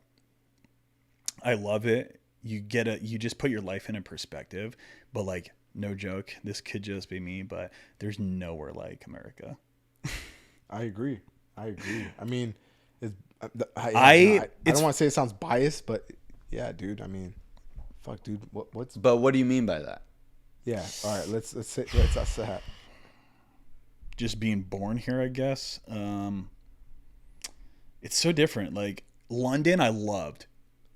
I love it. You just put your life in a perspective, but like, no joke, this could just be me, but there's nowhere like America. I agree. I mean, it's, I don't want to say it sounds biased, but yeah, dude. I mean, fuck, dude. What's but what do you mean by that? yeah? All right, let's say that's that. Just being born here, I guess. It's so different. Like London, I loved.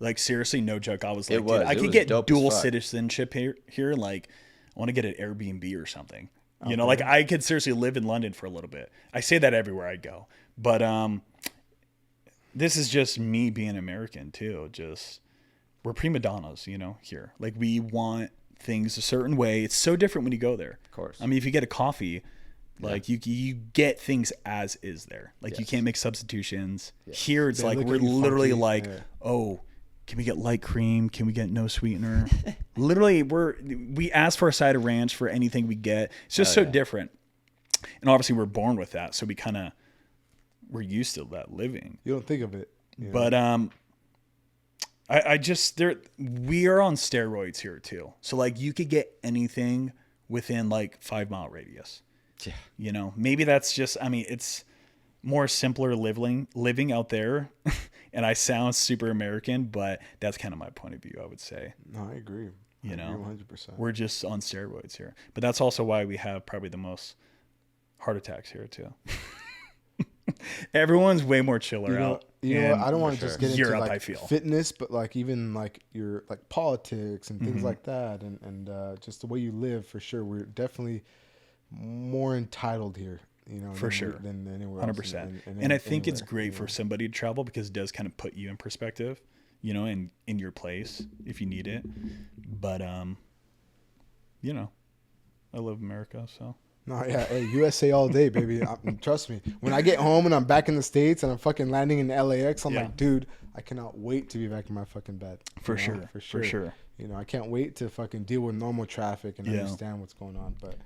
Like seriously, no joke. I was like, dude, I It could was get dope as dual fuck. citizenship here. Like, I want to get an Airbnb or something. You know, like I could seriously live in London for a little bit. I say that everywhere I go, but this is just me being American too. Just we're prima donnas, you know. Here, like we want things a certain way. It's so different when you go there. Of course. I mean, if you get a coffee, like you get things as is there. Like you Yes. can't make substitutions. Here it's They like look we're at you literally funky, like, yeah. oh, can we get light cream? Can we get no sweetener? Literally, we ask for a side of ranch for anything we get. It's just so different. And obviously we're born with that, so we kind of we're used to that living. You don't think of it. But I just we are on steroids here too. So like you could get anything within like 5 mile radius. Yeah. You know, maybe that's just, I mean, it's more simpler living out there. And I sound super American, but that's kind of my point of view, I would say. No, I agree. You know, 100%. we're just on steroids here. But that's also why we have probably the most heart attacks here too. Everyone's way more chiller out. You know, I don't want to sure. just get into Europe, like I feel. fitness, but like even like your like politics and things like that, and just the way you live. For sure, we're definitely more entitled here. You know, For sure. than anywhere 100%. else. And I think it's anywhere, great you know. for somebody to travel because it does kind of put you in perspective, you know, in your place if you need it. But, you know, I love America, so. No, yeah, hey, USA all day, baby. Trust me. When I get home and I'm back in the States and I'm fucking landing in LAX, I'm Yeah. like, dude, I cannot wait to be back in my fucking bed. For You know, sure. For sure. For sure. You know, I can't wait to fucking deal with normal traffic and Yeah. understand what's going on. But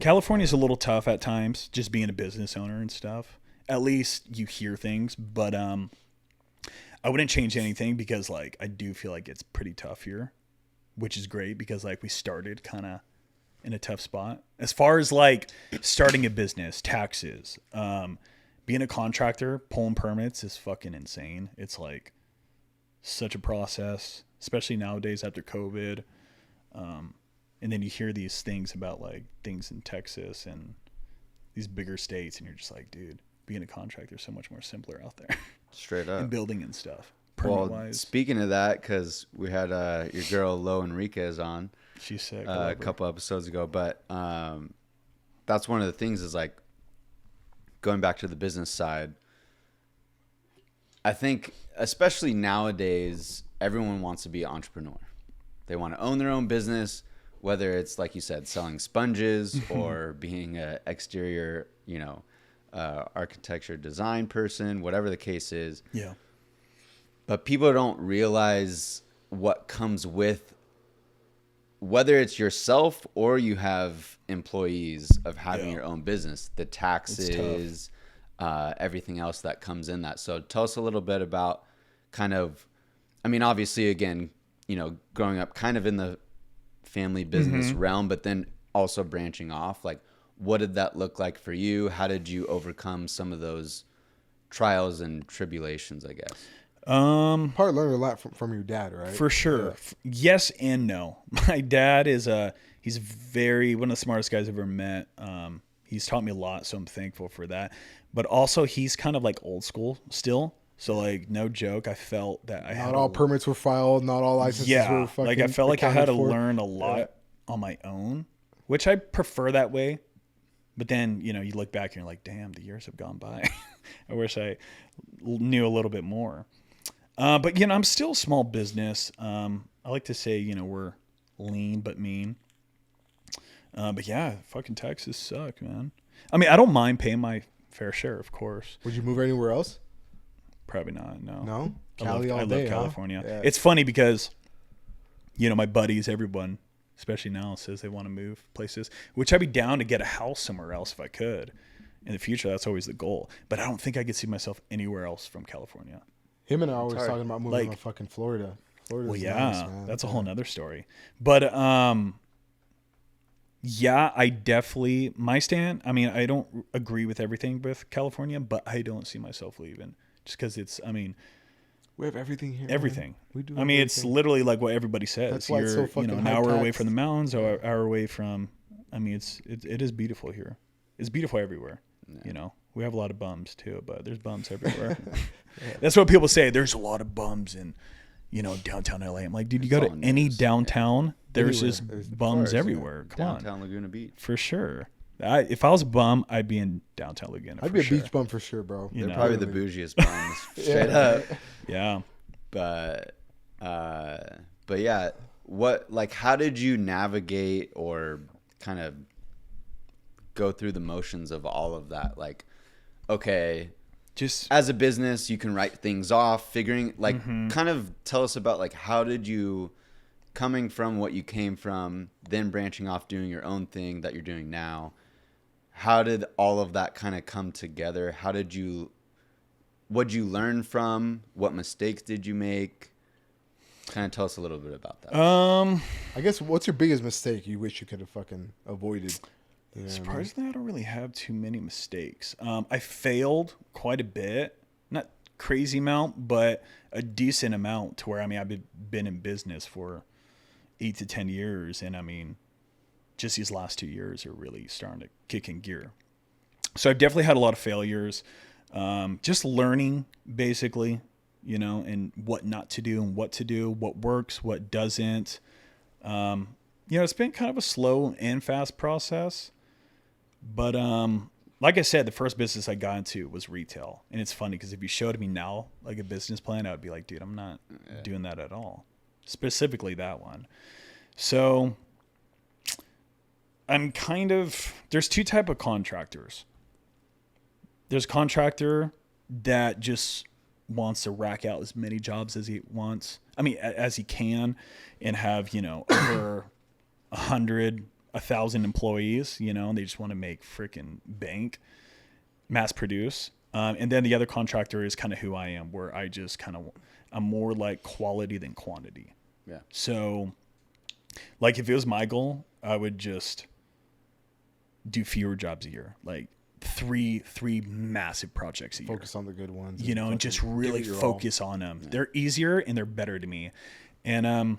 California's a little tough at times, just being a business owner and stuff. At least you hear things, but I wouldn't change anything because like I do feel like it's pretty tough here, which is great because like we started kind of in a tough spot as far as like starting a business, taxes, being a contractor, pulling permits is fucking insane. It's like such a process, especially nowadays after COVID. And then you hear these things about like things in Texas and these bigger states, and you're just like, dude, being a contractor is so much more simpler out there. Straight up. And building and stuff. Well, Permit-wise, speaking of that, because we had your girl Lo Enriquez on she's sick. I a love her. couple episodes ago, but that's one of the things is like going back to the business side. I think especially nowadays, everyone wants to be an entrepreneur. They want to own their own business, whether it's like you said, selling sponges or being an exterior, you know, architecture design person, whatever the case is. Yeah. But people don't realize what comes with, whether it's yourself or you have employees, of having Yeah. your own business, the taxes, everything else that comes in that. So tell us a little bit about kind of, I mean, obviously, again, you know, growing up kind of in the family business realm, but then also branching off, like what did that look like for you? How did you overcome some of those trials and tribulations, I guess? probably learned a lot from your dad, right? For sure. Yeah. Yes and no. My dad is he's very one of the smartest guys I've ever met. He's taught me a lot, so I'm thankful for that. But also he's kind of like old school still. So like no joke, I felt that I had Not all permits were filed. Not all licenses were fucking like I felt like I had to accounted for. learn a lot on my own, which I prefer that way. But then, you know, you look back and you're like, damn, the years have gone by. I wish I knew a little bit more. But, you know, I'm still a small business. I like to say, you know, we're lean but mean. But yeah, fucking taxes suck, man. I mean, I don't mind paying my fair share, of course. Would you move anywhere else? Probably not, no. No? I Cali all love day, huh? California. Yeah. It's funny because, you know, my buddies, everyone, especially now, says they want to move places, which I'd be down to get a house somewhere else if I could. In the future, that's always the goal. But I don't think I could see myself anywhere else from California. Him and I were always hard. talking about moving Like- to fucking Florida. Florida's Well, yeah, nice, man. that's a whole nother story. But yeah, I definitely my stand. I mean, I don't agree with everything with California, but I don't see myself leaving just because it's. I mean, We have everything here. man. everything. We do. I mean, it's everything. literally like what everybody says. That's why it's so You're, fucking an high hour away taxed. from the mountains or an hour away from. I mean, it is beautiful here. It's beautiful everywhere. You know, we have a lot of bums too, but there's bums everywhere. That's what people say. There's a lot of bums in, you know, downtown LA. I'm like, dude, you go It's to all any news. downtown, there's Anywhere. just There's bums cars, yeah. everywhere. Come on, Downtown Laguna Beach. for sure. If I was a bum, I'd be in downtown Laguna. I'd for be a sure. beach bum for sure, bro. You They're know. probably the bougiest bums, straight up. Yeah. But yeah, how did you navigate or kind of go through the motions of all of that? Like, okay, Just as a business, you can write things off, figuring like, kind of tell us about like, how did you, coming from what you came from, then branching off doing your own thing that you're doing now, how did all of that kind of come together? What'd you learn from? What mistakes did you make? Kind of tell us a little bit about that. I guess what's your biggest mistake you wish you could have fucking avoided? You know what I mean? Surprisingly, I don't really have too many mistakes. I failed quite a bit, not crazy amount, but a decent amount to where, I mean, I've been in business for 8 to 10 years. And I mean, just these last 2 years are really starting to kick in gear. So I've definitely had a lot of failures, just learning basically, you know, and what not to do and what to do, what works, what doesn't. You know, it's been kind of a slow and fast process. But like I said, the first business I got into was retail. And it's funny because if you showed me now like a business plan, I would be like, dude, I'm not doing that at all. Specifically that one. So I'm there's two type of contractors. There's a contractor that just wants to rack out as many jobs as he wants. I mean, as he can, and have, you know, over 100, 1,000 employees, you know, and they just want to make freaking bank, mass produce. And then the other contractor is kind of who I am, where I just I'm more like quality than quantity. Yeah. So like if it was my goal, I would just do fewer jobs a year, like three massive projects a year. Focus on the good ones, you know, and just really focus on them. Yeah. They're easier and they're better to me. And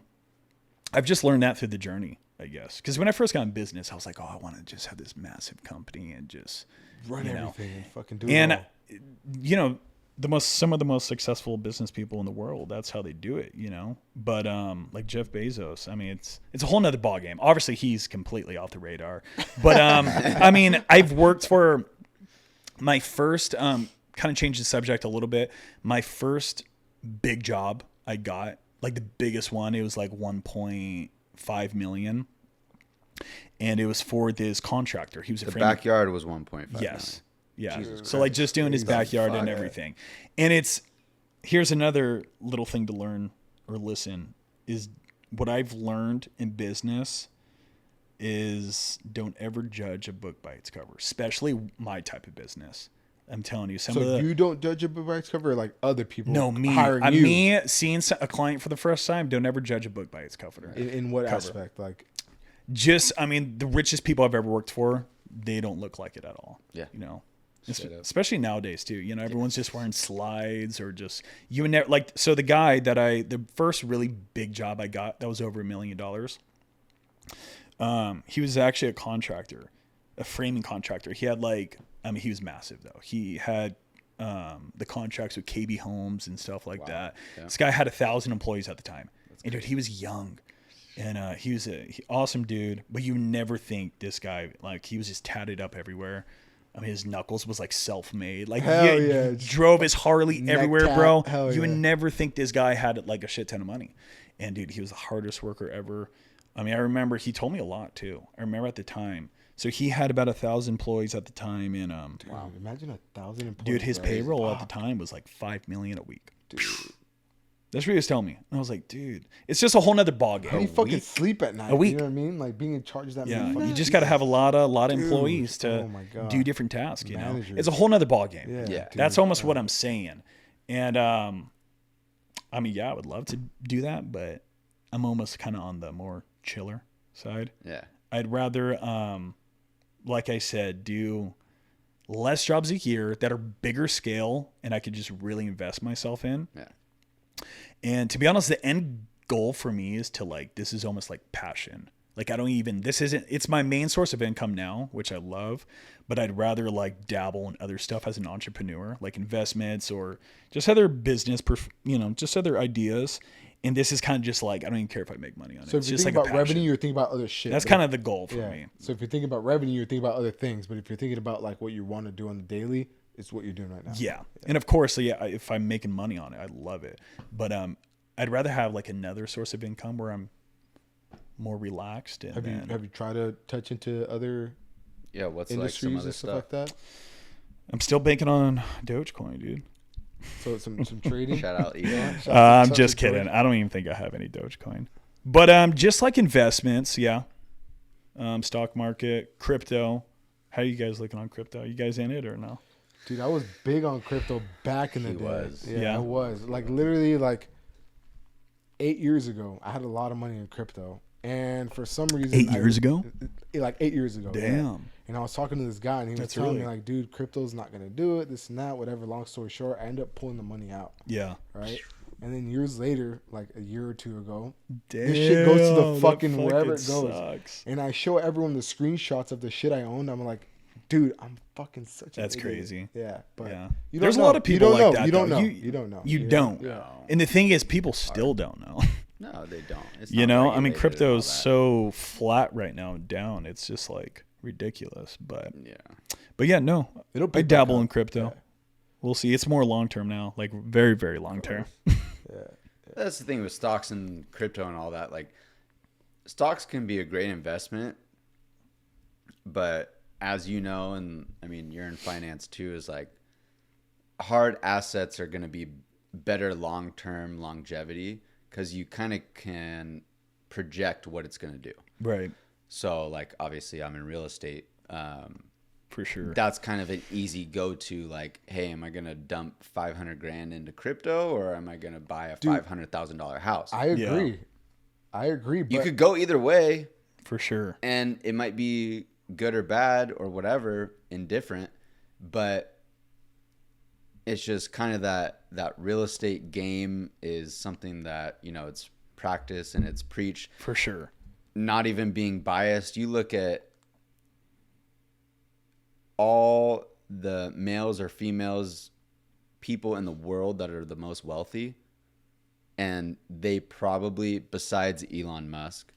I've just learned that through the journey, I guess. Because when I first got in business, I was like, oh, I want to just have this massive company and just run everything and fucking do it all. You know, some of the most successful business people in the world, that's how they do it, you know. But like Jeff Bezos, I mean, it's a whole nother ballgame. Obviously, he's completely off the radar. But I mean, I've worked for my first kind of changed the subject a little bit. My first big job I got, like the biggest one, it was like 1.5 million. And it was for this contractor. He was the backyard was 1.5 yes. million. Yeah. Jesus so like just doing his backyard and everything. And here's another little thing to learn or listen is what I've learned in business is don't ever judge a book by its cover, especially my type of business. I'm telling you, you don't judge a book by its cover, like other people. No, me. Hiring you. Me seeing a client for the first time. Don't ever judge a book by its cover. In what aspect? Like, just I mean, the richest people I've ever worked for, they don't look like it at all. Yeah, you know. Especially nowadays too, you know, everyone's just wearing slides or just you never like. So the first really big job I got that was over $1 million. He was actually a contractor, a framing contractor. He had he was massive though. He had the contracts with KB Homes and stuff like that. Yeah. This guy had 1,000 employees at the time, and dude, he was young. And he was an awesome dude, but you never think this guy, like, he was just tatted up everywhere. I mean, his knuckles was like self-made. Like, he drove his Harley everywhere, bro. You would never think this guy had like a shit ton of money. And dude, he was the hardest worker ever. I mean, I remember he told me a lot too. I remember at the time. So he had about 1,000 employees at the time. And wow, imagine 1,000 employees. Dude, his payroll at the time was like $5 million a week. Dude. That's what he was telling me. And I was like, dude, it's just a whole nother ballgame. How do you fucking sleep at night? A week. You know what I mean? Like being in charge of that. Yeah, you just got to have a lot of employees to do different tasks. You know, it's a whole nother ballgame. Yeah, that's almost what I'm saying. And I mean, yeah, I would love to do that, but I'm almost kind of on the more chiller side. Yeah, I'd rather, like I said, do less jobs a year that are bigger scale, and I could just really invest myself in. Yeah. And to be honest, the end goal for me is to this is almost like passion. Like it's my main source of income now, which I love, but I'd rather dabble in other stuff as an entrepreneur, like investments or just other business, just other ideas. And this is kind of just I don't even care if I make money on it. So if you're thinking about revenue, you're thinking about other shit. That's kind of the goal for me. So if you're thinking about revenue, you're thinking about other things. But if you're thinking about what you want to do on the daily, it's what you're doing right now. Yeah. And of course, if I'm making money on it, I love it. But I'd rather have another source of income where I'm more relaxed. And have you tried to touch into other what's industries some other and stuff like that? I'm still banking on Dogecoin, dude. So some trading. Shout out Elon. I'm just kidding. I don't even think I have any Dogecoin. But just like investments, stock market, crypto. How are you guys looking on crypto? You guys in it or no? Dude, I was big on crypto back in the He day. was. Yeah, I was. Like literally like 8 years ago, I had a lot of money in crypto. And for some reason 8 years ago? Like 8 years ago. Damn. Yeah. And I was talking to this guy and he was That's telling me early. like, dude, crypto's not gonna do it, this and that, whatever. Long story short, I ended up pulling the money out. Yeah. Right? And then years later, like a year or two ago, Damn, this shit goes to the that fucking wherever it goes. sucks. And I show everyone the screenshots of the shit I owned. I'm like, dude, I'm fucking such That's an idiot. crazy. Yeah, but Yeah. you don't There's know. a lot of people you don't like know. that. You don't though. know. You don't know. You Yeah. don't. Yeah. And the thing is, people still don't know. No, they don't. It's You not know, I mean, regulated crypto and is all so flat right now, down. It's just like ridiculous. that. Yeah. But yeah, no, It'll I pick back dabble up. in crypto. Yeah. We'll see. It's more long term now, like very, very long term. That's the thing with stocks and crypto and all that. Like, stocks can be a great investment, but as you know, and I mean, you're in finance too, is like hard assets are going to be better long-term longevity because you kind of can project what it's going to do. Right. So, like, obviously, I'm in real estate. For sure. That's kind of an easy go-to. Like, hey, am I going to dump 500 grand into crypto, or am I going to buy a $500,000 house? I agree. I agree. But You could go either way, For sure. and it might be good or bad or whatever, indifferent, but it's just kind of that real estate game is something that, you know, it's practice and it's preached. For sure. Not even being biased. You look at all the males or females, people in the world that are the most wealthy, and they probably, besides Elon Musk,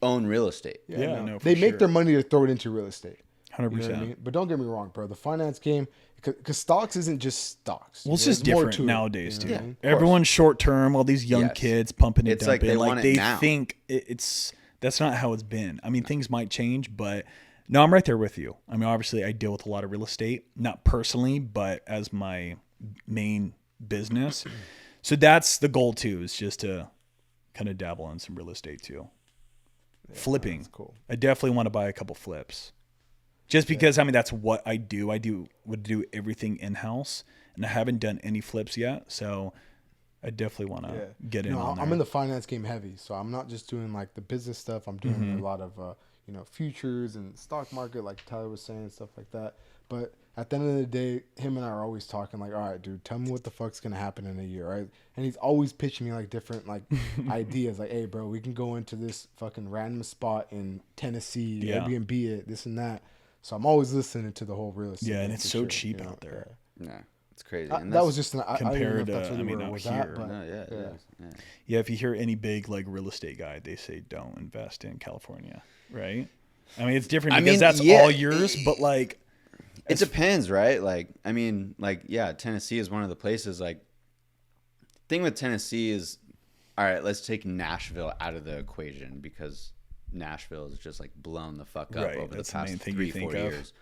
own real estate. Yeah, no, for they make sure. their money to throw it into real estate. 100%. You know what I mean? But don't get me wrong, bro. The finance game, because stocks isn't just stocks. Well, it's You know, just there's more different to it, nowadays, you know too. what I mean? Everyone's short term. All these young Yes. kids pumping and It's like dumping. they want it they now. think it's that's not how it's been. I mean, things might change, but no, I'm right there with you. I mean, obviously, I deal with a lot of real estate, not personally, but as my main business. So that's the goal too, is just to kind of dabble in some real estate too. Flipping. That's cool. I definitely want to buy a couple flips. Just because, I mean, that's what I do. I would do everything in-house, and I haven't done any flips yet. So I definitely want to get in on there. I'm in the finance game heavy, so I'm not just doing like the business stuff. I'm doing Mm-hmm. a lot of futures and stock market, like Tyler was saying, stuff like that. But at the end of the day, him and I are always talking like, all right, dude, tell me what the fuck's gonna happen in a year, right? And he's always pitching me like different like ideas, like, hey, bro, we can go into this fucking random spot in Tennessee, Yeah. Airbnb it, this and that. So I'm always listening to the whole real estate. Yeah, and game it's for so sure, cheap you know? out there. Yeah, it's crazy. Yeah. And That was just an, I don't compared know if to, that's really I mean, where it out was here. at, but no, yeah, it is. Yeah. Yeah, if you hear any big like real estate guy, they say don't invest in California, right? I mean, it's different I because mean, that's yeah, all yours, but like, It depends, right? Like, I mean, like, yeah, Tennessee is one of the places. Like, thing with Tennessee is, all right, let's take Nashville out of the equation because Nashville is just like blown the fuck up Right, over the that's the past main thing you 3-4 think of. years.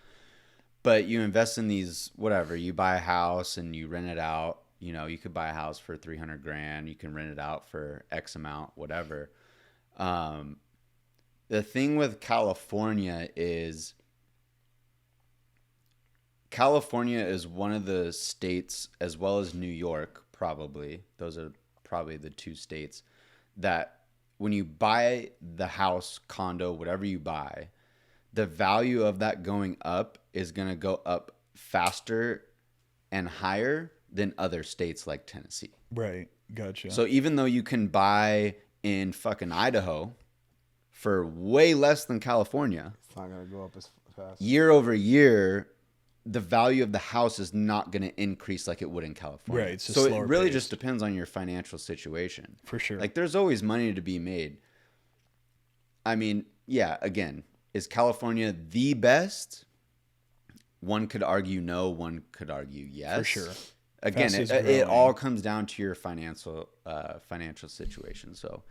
But you invest in these, whatever, you buy a house and you rent it out. You know, you could buy a house for 300 grand. You can rent it out for X amount, whatever. The thing with California is one of the states, as well as New York, probably. Those are probably the two states that when you buy the house, condo, whatever you buy, the value of that going up is going to go up faster and higher than other states like Tennessee. right, gotcha. So even though you can buy in fucking Idaho for way less than California, it's not gonna go up as fast. year over year, the value of the house is not going to increase like it would in California. Right, it's a so it slower really pace. just depends on your financial situation. For sure. Like there's always money to be made. I mean, yeah, again, is California the best? One could argue no, one could argue yes. For sure. Again, Fastest it growing. all comes down to your financial situation. So,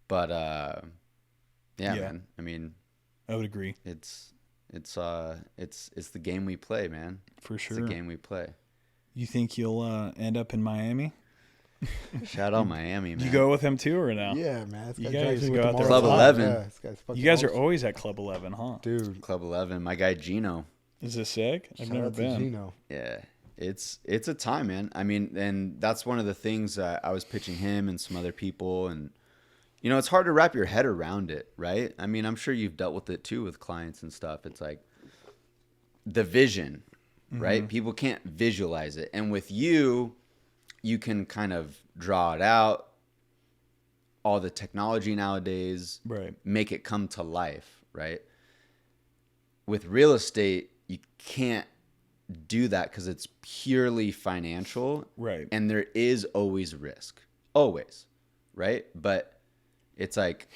but yeah, man. I mean, I would agree it's the game we play, man. for It's sure. the game we play. You think you'll end up in Miami? Shout out Miami, man. You go with him too or no? Yeah, man. This You guy guys drags me go with the out there Club Mars 11. Live. Yeah, this guy's fucking You guys are awesome. always at Club 11, huh? Dude. Club 11. My guy Gino. Is this sick? I've Shout never out to been. Gino. Yeah, it's a time, man. I mean, and that's one of the things that I was pitching him and some other people, and you know, it's hard to wrap your head around it, right? I mean, I'm sure you've dealt with it too with clients and stuff. It's like the vision, right? People can't visualize it, and with you, you can kind of draw it out. All the technology nowadays, Right. make it come to life, right? With real estate, you can't do that because it's purely financial, Right. and there is always risk, always, right? But it's like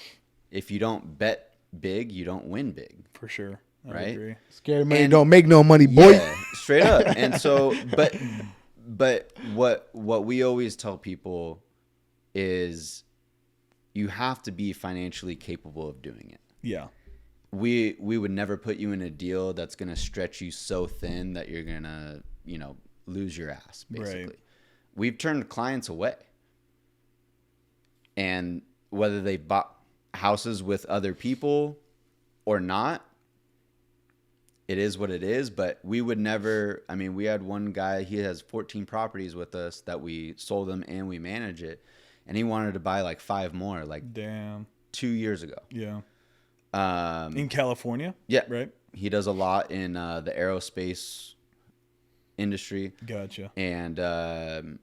if you don't bet big, you don't win big, For sure. I Right? agree. Scary money And- don't make no money, boy. yeah, straight up. And so, but what we always tell people is you have to be financially capable of doing it. Yeah. We would never put you in a deal that's going to stretch you so thin that you're going to, lose your ass, basically. Right. We've turned clients away. And whether they bought houses with other people or not, it is what it is. But we would never, we had one guy, he has 14 properties with us that we sold them and we manage it. And he wanted to buy like 5 more, like Damn. 2 years ago. Yeah. In California? Yeah. Right? He does a lot in the aerospace industry, Gotcha. and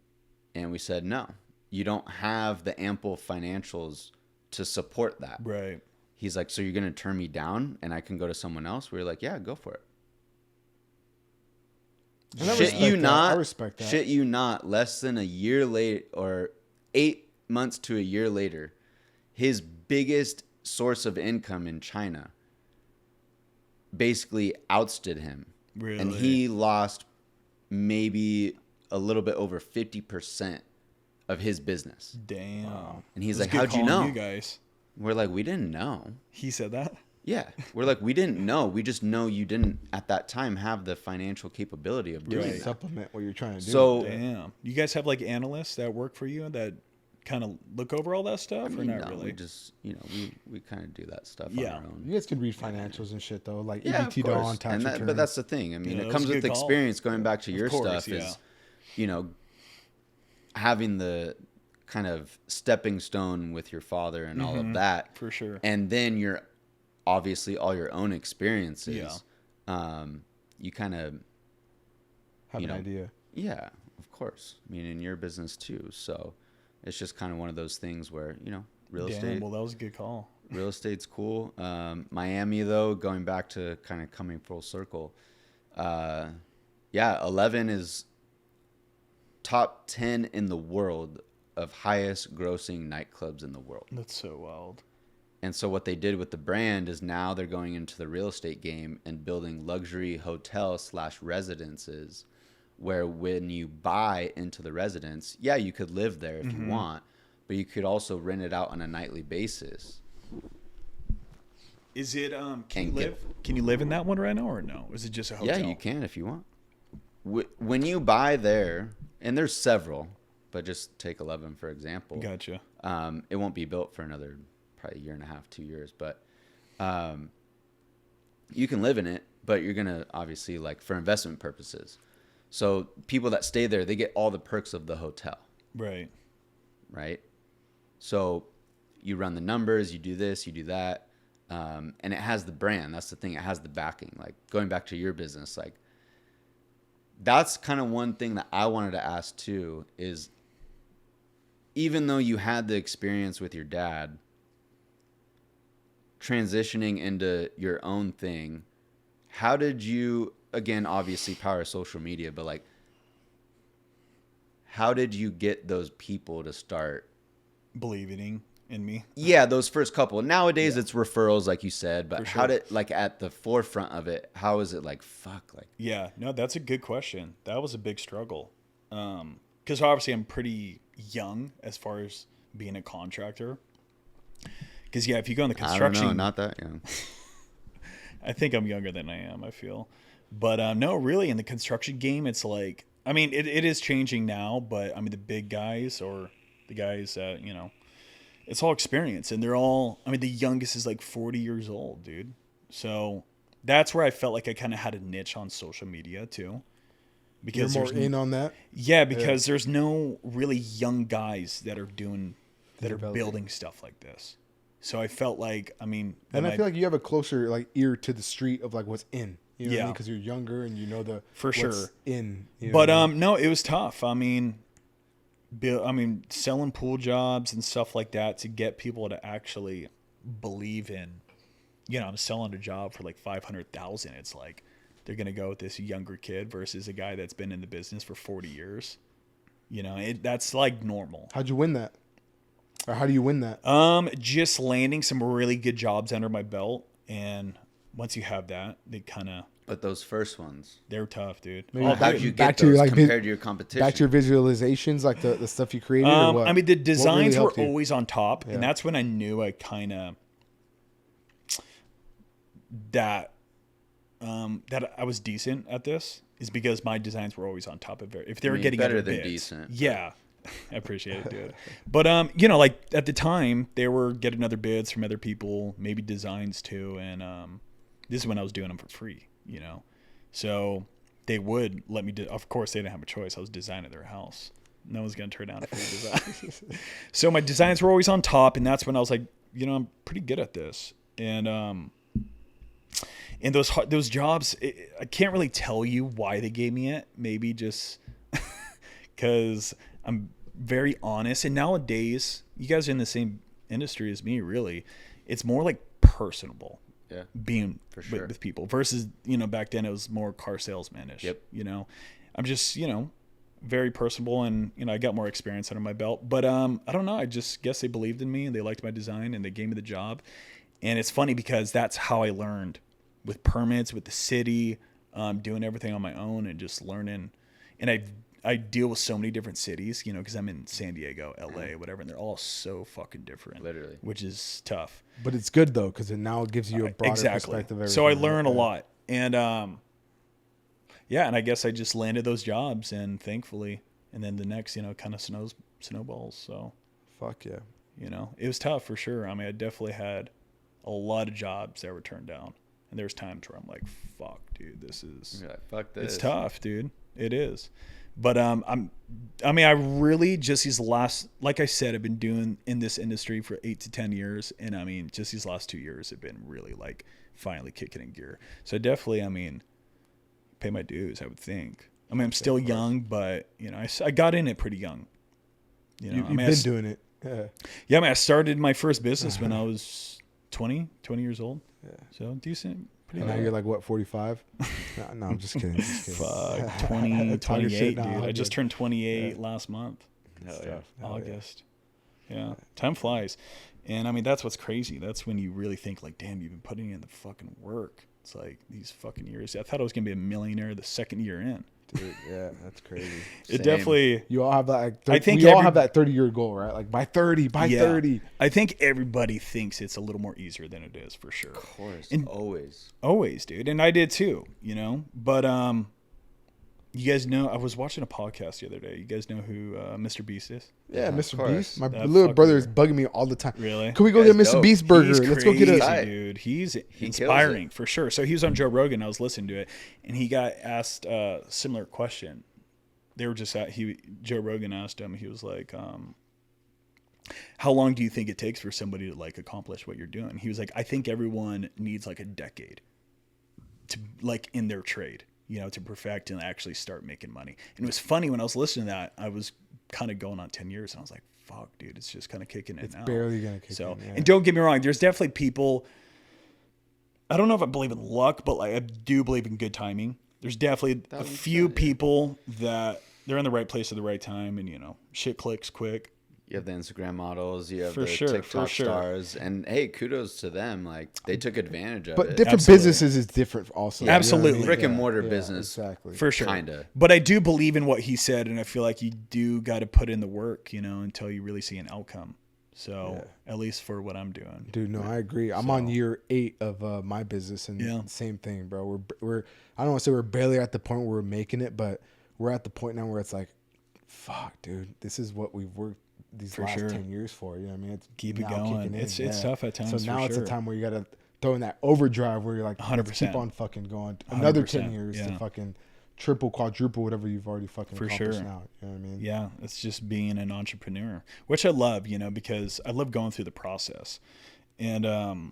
we said no. You don't have the ample financials to support that. Right. He's like, so you're gonna turn me down, and I can go to someone else? We were like, yeah, go for it. And I Shit respect you that. not. I respect that. Shit you not. Less than a year late, or 8 months to a year later, his biggest source of income in China basically ousted him. Really? And he lost maybe a little bit over 50% of his business. Damn. And he's That's like, a good how'd you call on know? You guys. We're like, we didn't know. He said that? Yeah. We're like, we didn't know. We just know you didn't at that time have the financial capability of doing Right. that. Supplement what you're trying to do. So Damn. You guys have like analysts that work for you that kind of look over all that stuff, or not no, really? we just, we kind of do that stuff Yeah. on our own. you guys can read financials and shit though, like Yeah, of EBT course. on tax And returns. but that's the thing. Yeah, it that was comes a with good call. experience. Going back to your course, stuff yeah. is, having the kind of stepping stone with your father and all of that. For sure. And then you're obviously all your own experiences. Yeah. You kind of, have you an know, idea. yeah, of course. In your business too. So it's just kind of one of those things where, real Damn, estate. well, that was a good call. Real estate's cool. Miami, though, going back to kind of coming full circle, 11 is top 10 in the world of highest grossing nightclubs in the world. That's so wild. And so what they did with the brand is now they're going into the real estate game and building luxury hotel/residences where when you buy into the residence, yeah, you could live there if you want, but you could also rent it out on a nightly basis. Is it can you And live? Can you live in that one right now, or no? Is it just a hotel? Yeah, you can if you want. When you buy there, and there's several, but just take 11 for example. Gotcha. It won't be built for another probably 1.5 2 years, but you can live in it, but you're gonna obviously, like, for investment purposes. So people that stay there, they get all the perks of the hotel, Right. right? So you run the numbers, you do this, you do that, and it has the brand. That's the thing. It has the backing. Like, going back to your business, like, that's kind of one thing that I wanted to ask too is, even though you had the experience with your dad, transitioning into your own thing, how did you, again, obviously power of social media, but like, how did you get those people to start Believing in me. Yeah, those first couple. Nowadays it's referrals, like you said, but For how sure. did, like, at the forefront of it, how is it like, fuck, like, Yeah, no, that's a good question. That was a big struggle. Because obviously I'm pretty young as far as being a contractor. Because, yeah, if you go in the construction... I don't know, not that young. I think I'm younger than I am, I feel. But no, really, in the construction game, it's like I mean, it is changing now, but I mean, the big guys or the guys that, it's all experience, and they're all, I mean, the youngest is like 40 years old, dude. So that's where I felt like I kind of had a niche on social media too. You're Because more in on that. yeah, because there's no really young guys that are Developing. building stuff like this. So I felt like, I mean, And I feel like you have a closer like ear to the street of like what's in. You know what I Yeah. mean? Because you're younger and you know For what's sure. in. You know but what I mean? no, it was tough. I mean, selling pool jobs and stuff like that to get people to actually believe in, I'm selling a job for like 500,000. It's like they're gonna go with this younger kid versus a guy that's been in the business for 40 years. That's like normal. How'd you win that? Or how do you win that? Just landing some really good jobs under my belt, and once you have that, they kind of But those first ones, they're tough, dude. Maybe Oh, how back- did you back get to your, those like, compared to your competition? Back to your visualizations, like the stuff you created, or what? I mean, the What designs really were helped you? always on top, Yeah. and that's when I knew I kind of that I was decent at this, is because my designs were always on top of it. If they were getting better other than bids. decent. Yeah. I appreciate it, dude. But like at the time, they were getting other bids from other people, maybe designs too, and this is when I was doing them for free, So they would let me of course they didn't have a choice. I was designing their house. No one's going to turn down a free design. So my designs were always on top, and that's when I was like, I'm pretty good at this. And those jobs, I can't really tell you why they gave me it. Maybe just because I'm very honest. And nowadays, you guys are in the same industry as me, really. It's more like personable. Yeah. Being For sure. with people versus, back then it was more car salesman-ish. Yep. I'm just, very personable, and, I got more experience under my belt. But I don't know. I just guess they believed in me and they liked my design and they gave me the job. And it's funny because that's how I learned with permits, with the city, doing everything on my own and just learning. And I deal with so many different cities, because I'm in San Diego, LA, whatever, and they're all so fucking different. Literally. Which is tough. But it's good though, because it now gives you a broader perspective. Of So I everything, learn right? a lot. And and I guess I just landed those jobs, and thankfully, and then the next, kind of snowballs. So, Fuck yeah. it was tough for sure. I mean, I definitely had a lot of jobs that were turned down. And there's times where I'm like, fuck, dude, this is, You're like, fuck this. it's tough, dude. It is. But I really just these last, like I said, I've been doing in this industry for 8 to 10 years. And I mean, just these last 2 years have been really like finally kicking in gear. So definitely, pay my dues, I would think. I mean, I'm still young, but I got in it pretty young. You've been doing it. Yeah. Yeah, I mean, I started my first business when I was 20 years old. Yeah. So decent. Pretty And now good. you're like, what, 45? No, I'm just kidding. Fuck, 20, Talking 28, shit now, dude. I'm I just good. turned 28 last month, Hell yeah. August. Yeah. Time flies. And I mean, that's what's crazy. That's when you really think like, damn, you've been putting in the fucking work. It's like these fucking years. I thought I was going to be a millionaire the second year in. Dude, yeah, that's crazy. It Same. definitely, You all have that. Like, I think we all have that 30-year goal, right? Like by 30. yeah. 30. I think everybody thinks it's a little more easier than it is for sure. Of course. And- Always. Always, dude. And I did too, But you guys know, I was watching a podcast the other day. You guys know who Mr. Beast is? Yeah, Of Mr. course. Beast. My That little brother is fucker. bugging me all the time. Really? Can we go That's get Mr. dope. Beast burger? He's Let's go get crazy, a. dude. He's kills inspiring it. for sure. So he was on Joe Rogan. I was listening to it, and he got asked a similar question. They were just Joe Rogan asked him. He was like, "How long do you think it takes for somebody to like accomplish what you're doing?" He was like, "I think everyone needs like a decade to like in their trade, to perfect and actually start making money." And it was funny when I was listening to that. I was kind of going on 10 years, and I was like, "Fuck, dude, it's just kind of kicking in It's now." barely gonna kick So, in. Yeah. and don't get me wrong, there's definitely people. I don't know if I believe in luck, but like I do believe in good timing. There's definitely a 1000%, few yeah. people that they're in the right place at the right time, and shit clicks quick. You have the Instagram models, you have For the sure, for TikTok sure. stars, and hey, kudos to them. Like they took advantage of But it. different Absolutely. businesses is different also. Yeah, absolutely. Brick and mortar business. Exactly. For sure. Kinda. But I do believe in what he said, and I feel like you do got to put in the work, until you really see an outcome. So at least for what I'm doing. Dude, no, I agree. I'm on year 8 of my business, and Yeah. same thing, bro. We're I don't want to say we're barely at the point where we're making it, but we're at the point now where it's like, fuck, dude, this is what we've worked these For last sure. 10 years for. You know what I mean? It's Keep it now going. kicking in. It's tough at times. So now for it's sure. a time where you got to throw in that overdrive where you're like, 100%. let's keep on fucking going. Another 10 100%, years to yeah. fucking triple, quadruple, whatever you've already fucking For accomplished sure. now. You know what I mean? Yeah, it's just being an entrepreneur, which I love, because I love going through the process. And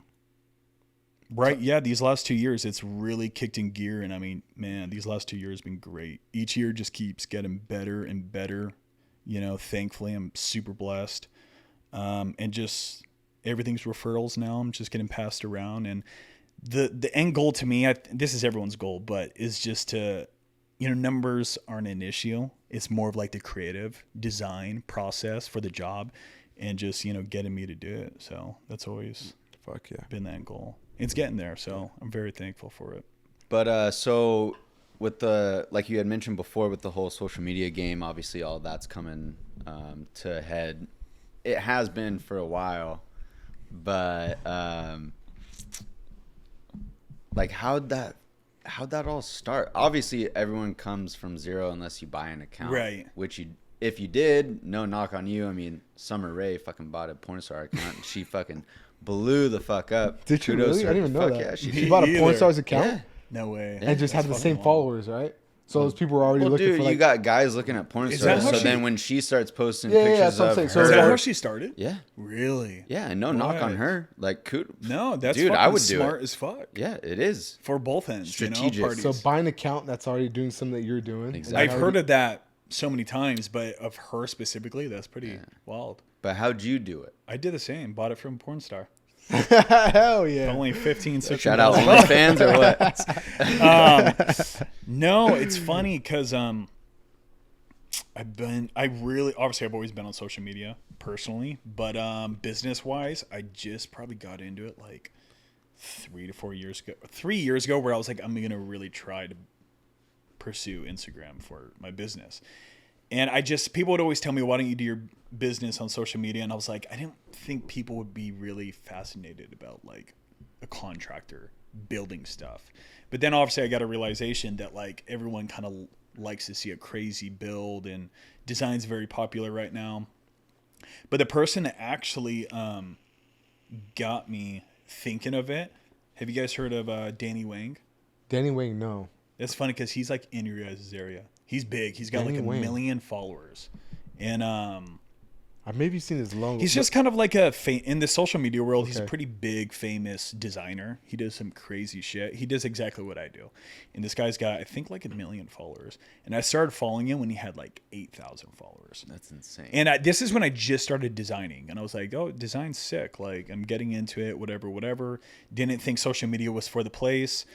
right, yeah, these last 2 years, it's really kicked in gear. And I mean, man, these last 2 years have been great. Each year just keeps getting better and better. Thankfully, I'm super blessed. And just everything's referrals now. I'm just getting passed around. And the end goal to me, this is everyone's goal, but is just to, numbers aren't an issue. It's more of like the creative design process for the job and just, getting me to do it. So that's always Fuck yeah. been that goal. It's getting there. So I'm very thankful for it. But so with like you had mentioned before, with the whole social media game, obviously all that's coming to a head. It has been for a while, but like how'd that all start? Obviously, everyone comes from zero unless you buy an account, Right? Which if you did, no knock on you. I mean, Summer Rae fucking bought a Pornstar account and she fucking blew the fuck up. Did she Kudos really? to I her. didn't even know Fuck that. Yeah, She bought a either. porn star's account Yeah. No way. and just had the That's same fucking wild. followers, right? So those people were already Well, looking dude, for you like. got guys looking at porn Is that stars. how So she- then when she starts posting Yeah, pictures that's what I'm of saying. her, So Is it's that like- how she started? yeah, Really? yeah, and no knock on What? her. Like, No, that's dude, fucking I would do smart it. as fuck. Yeah, it is. For both ends, Strategic. parties. So buy an account that's already doing something that you're doing. Exactly. I've heard of that so many times, but of her specifically, that's pretty wild. But how'd you do it? I did the same. Bought it from a porn star. Hell yeah. Only 15, 16. Shout out OnlyFans or what? No, it's funny because obviously I've always been on social media personally, but business wise, I just probably got into it like 3 to 4 years ago. 3 years ago, where I was like, I'm gonna really try to pursue Instagram for my business. And people would always tell me, why don't you do your business on social media? And I was like, I didn't think people would be really fascinated about like a contractor building stuff. But then obviously I got a realization that like everyone kind of likes to see a crazy build, and design's very popular right now. But the person that actually got me thinking of it, have you guys heard of Danny Wang? Danny Wang, no. That's funny because he's like in your guys' area. He's big. He's got Danny like a Wang. million followers. And I've maybe seen his logo. he's just kind of like in the social media world, he's a Okay. pretty big, famous designer. He does some crazy shit. He does exactly what I do. And this guy's got, I think, like 1 million followers. And I started following him when he had like 8,000 followers. That's insane. And this is when I just started designing. And I was like, oh, design's sick. Like, I'm getting into it, whatever. Didn't think social media was for the place.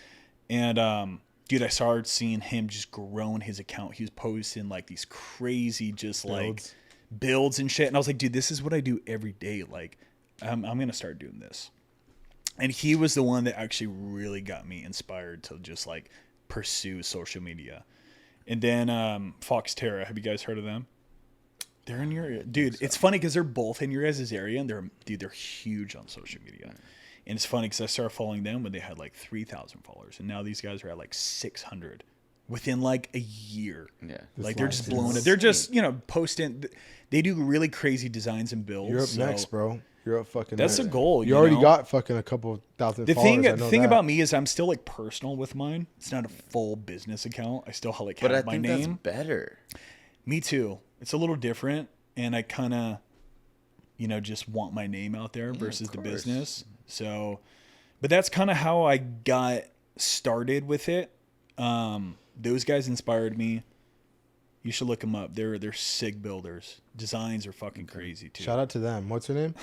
And, dude, I started seeing him just growing his account. He was posting like these crazy, just like builds and shit. And I was like, dude, this is what I do every day. Like, I'm going to start doing this. And he was the one that actually really got me inspired to just like pursue social media. And then Fox Terra, have you guys heard of them? They're in your area. Dude, it's funny because they're both in your guys' area, and they're huge on social media. And it's funny because I started following them when they had like 3,000 followers, and now these guys are at like 600 within like a year. Yeah. Like they're just life is blowing it. They're just, posting. They do really crazy designs and builds. You're up so next, bro. You're up fucking That's next. the goal. You already know? got fucking a couple thousand The followers. I know thing that. about me is I'm still like personal with mine. It's not a full business account. I still like But I have my think name. that's better. Me too. It's a little different, and I kind of, just want my name out there versus the course. business. So, but that's kind of how I got started with it. Those guys inspired me. You should look them up. They're sick builders. Designs are fucking crazy too. Shout out to them. What's her name?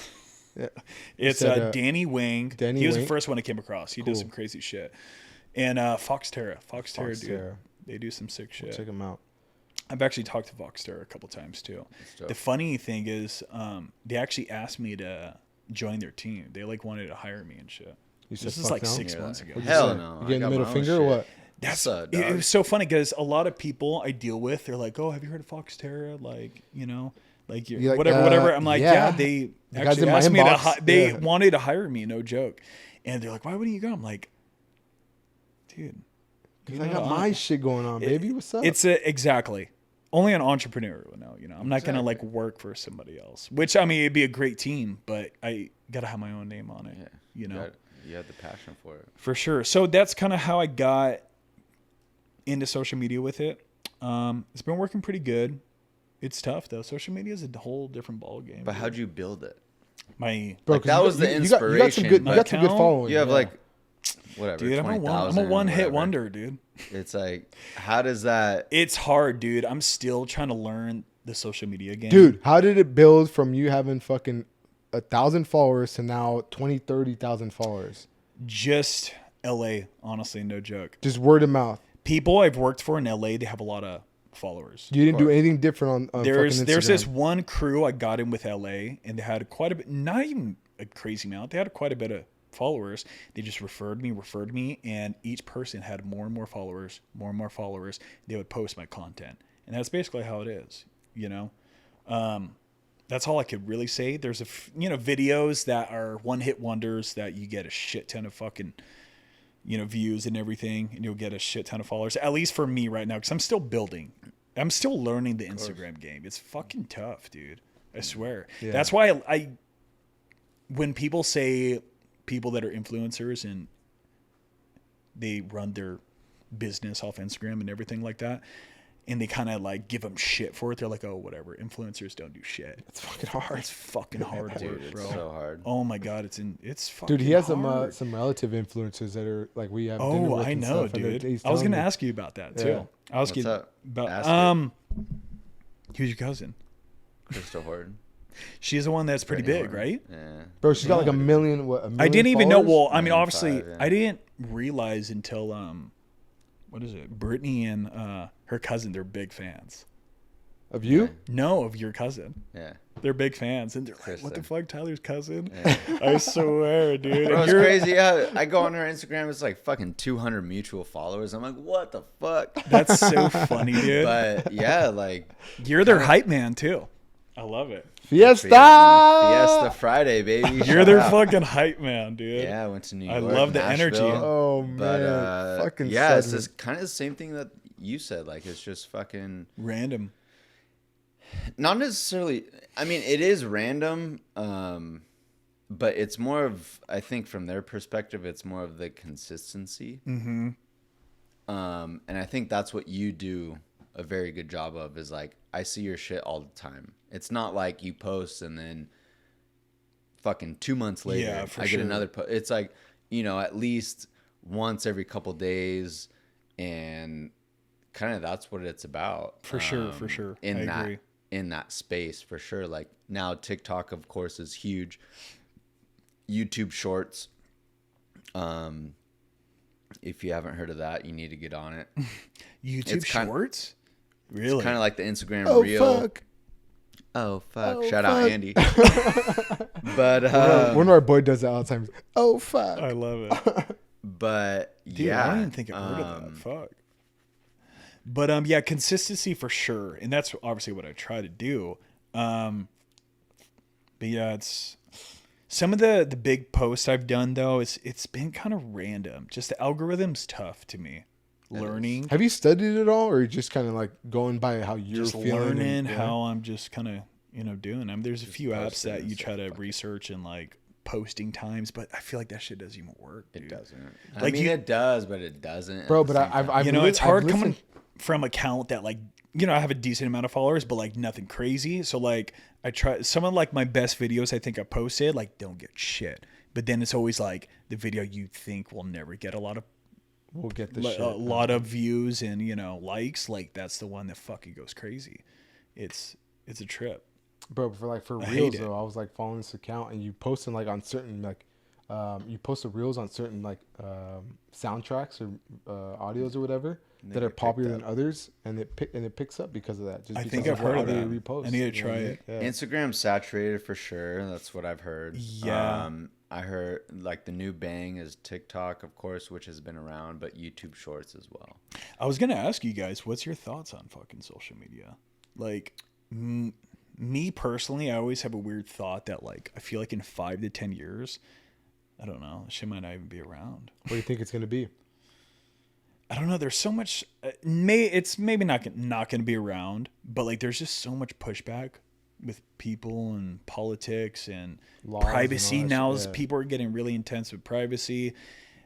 Yeah. It's said, Danny Wang. Danny He was the Wang? first one I came across. He does Cool. some crazy shit. And Fox Terra, dude. Terra. They do some sick shit. Check them out. I've actually talked to Fox Terra a couple times too. dope. The funny thing is, they actually asked me to join their team. They like wanted to hire me and shit. You said This is fuck like no? 6 Yeah. months ago. What'd you Hell say? no. You I getting got the middle my own finger or shit. what? That's What's up, it dog? was so funny because a lot of people I deal with, they're like, "Oh, have you heard of Fox Terra?" Like, like you're, You're like, whatever. I'm like, yeah. yeah. They The guy's actually in my asked me to. inbox. They Yeah. wanted to hire me, no joke. And they're like, "Why wouldn't you go?" I'm like, dude, 'Cause I got my shit going on, baby. What's up? It's exactly. Only an entrepreneur would know, I'm not gonna like work for somebody else. Which I mean, it'd be a great team, but I gotta have my own name on it. Yeah. You had the passion for it. For sure. So that's kind of how I got into social media with it. It's been working pretty good. It's tough though. Social media is a whole different ball game. But how'd you build it? My Bro, like, that was the inspiration. You got some good following. You have like whatever. Dude, I'm a 20,000 one-hit wonder, dude. It's like, how does that? It's hard, dude. I'm still trying to learn the social media game. Dude, how did it build from you having fucking 1,000 followers to now 30,000 followers? Just LA, honestly, no joke. Just word of mouth. People I've worked for in LA, they have a lot of followers. You didn't do anything different on There's fucking Instagram. this one crew I got in with LA, and they had quite a bit, not even a crazy amount. They had quite a bit of followers. They just referred me, and each person had more and more followers. They would post my content, and that's basically how it is. That's all I could really say. There's videos that are one-hit wonders that you get a shit ton of fucking views and everything, and you'll get a shit ton of followers. At least for me right now, because I'm still building. I'm still learning the Instagram game. It's fucking tough, dude. I swear. Yeah. That's why I when people say people that are influencers and they run their business off Instagram and everything like that, and they kind of like give them shit for it. They're like, oh, whatever. Influencers don't do shit. It's fucking hard. It's fucking hard work, bro. It's so hard. Oh my God. It's fucking Dude, he has hard. some relative influencers that are like we have. Oh, I know, dude. I was going to ask you about that too. Yeah. I was What's up? About, who's your cousin? Crystal Horton. She's the one that's pretty big, right? Yeah. Bro, she's got like a million I didn't even know. followers? Well, I mean, obviously, 5, yeah. I didn't realize until what is it? Brittany and her cousin. They're big fans. Of you? Okay. No, of your cousin. Yeah. They're big fans, and they're like, Kristen. "What the fuck, Tyler's cousin?" Yeah. I swear, dude. Bro, And it's you're- crazy. Yeah, I go on her Instagram. It's like fucking 200 mutual followers. I'm like, what the fuck? That's so funny, dude. But yeah, like You're their hype man too. I love it. Fiesta! Fiesta Friday, baby. You're Shout their out. fucking hype man, dude. Yeah, I went to New York. I love the energy. Nashville. Oh man, But fucking yeah, it's sudden. just kind of the same thing that you said. Like, it's just fucking Random. not necessarily. I mean, it is random, but it's more of, I think, from their perspective, it's more of the consistency. Mm-hmm. And I think that's what you do a very good job of. Is like, I see your shit all the time. It's not like you post and then fucking 2 months later Yeah, for I sure. get another post. It's like, at least once every couple days, and kind of that's what it's about. For sure. I agree. In that space, for sure. Like, now TikTok, of course, is huge. YouTube Shorts. If you haven't heard of that, you need to get on it. YouTube It's kind- Shorts? It's Really? kind of like the Instagram Oh Reel. fuck! Oh fuck! Oh, Shout out fuck. Andy. But One of our boy does that all the time. Oh fuck! I love it. but Dude, yeah, I didn't think I've heard of that. Fuck. But yeah, consistency for sure, and that's obviously what I try to do. But yeah, it's some of the big posts I've done though. It's been kind of random. Just the algorithm's tough to me. Learning, Have you studied it all, or are you just kind of like going by how you're just feeling? learning and, how I'm just kind of doing. There's a few apps posting that and you try stuff to like research and like posting times, but I feel like that shit doesn't even work. Dude. it doesn't. I Like mean, you- it does, but it doesn't. bro. at the But same time. I've It's hard I've coming listened- from account that like I have a decent amount of followers, but like nothing crazy. So like I try some of like my best videos I think I posted like don't get shit, but then it's always like the video you think will never get a lot of We'll get the a shit. lot of views and likes. Like that's the one that fucking goes crazy. It's a trip. Bro, for hate reels it. though, I was like following this account, and you posting like on certain like, you post the reels on certain like soundtracks or audios or whatever that are get popular picked than others, and it picks up because of that. Just I because think I've heard of how they that. repost, I need to you know try what I mean? it. Yeah. Instagram's saturated for sure. That's what I've heard. Yeah. I heard like the new bang is TikTok, of course, which has been around, but YouTube Shorts as well. I was gonna ask you guys, what's your thoughts on fucking social media? Like, me personally, I always have a weird thought that like I feel like in 5 to 10 years, I don't know, shit might not even be around. What do you think it's gonna be? I don't know. There's so much. It's maybe not going to be around, but like there's just so much pushback with people and politics and Laws and privacy. all that Now shit, yeah. people are getting really intense with privacy.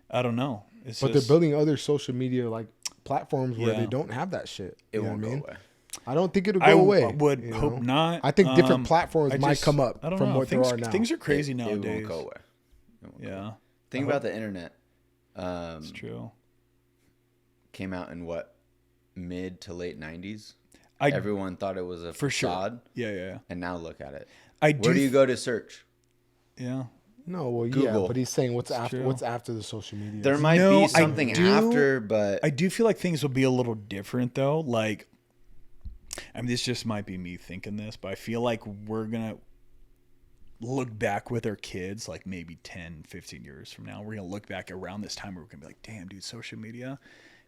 I don't know. It's But just, they're building other social media like platforms where Yeah. they don't have that shit. It You know won't what I go mean? away. I don't think it'll go I away. would you hope know? not. I think different platforms I might just- come up I don't from know. what things, there are now. Things are crazy It nowadays. won't go away. It won't go away. Yeah, Think about the internet. it's true. Came out in what, mid to late 90s? I Everyone thought it was a for sure. facade, Yeah. and now look at it. I Where do you go to search? Yeah. No, well, yeah, Google. but he's saying what's after true. what's after the social media. There might No, be I something do- after, but I do feel like things will be a little different though. Like, I mean, this just might be me thinking this, but I feel like we're gonna look back with our kids like maybe 10, 15 years from now. We're gonna look back around this time where we're gonna be like, damn, dude, social media,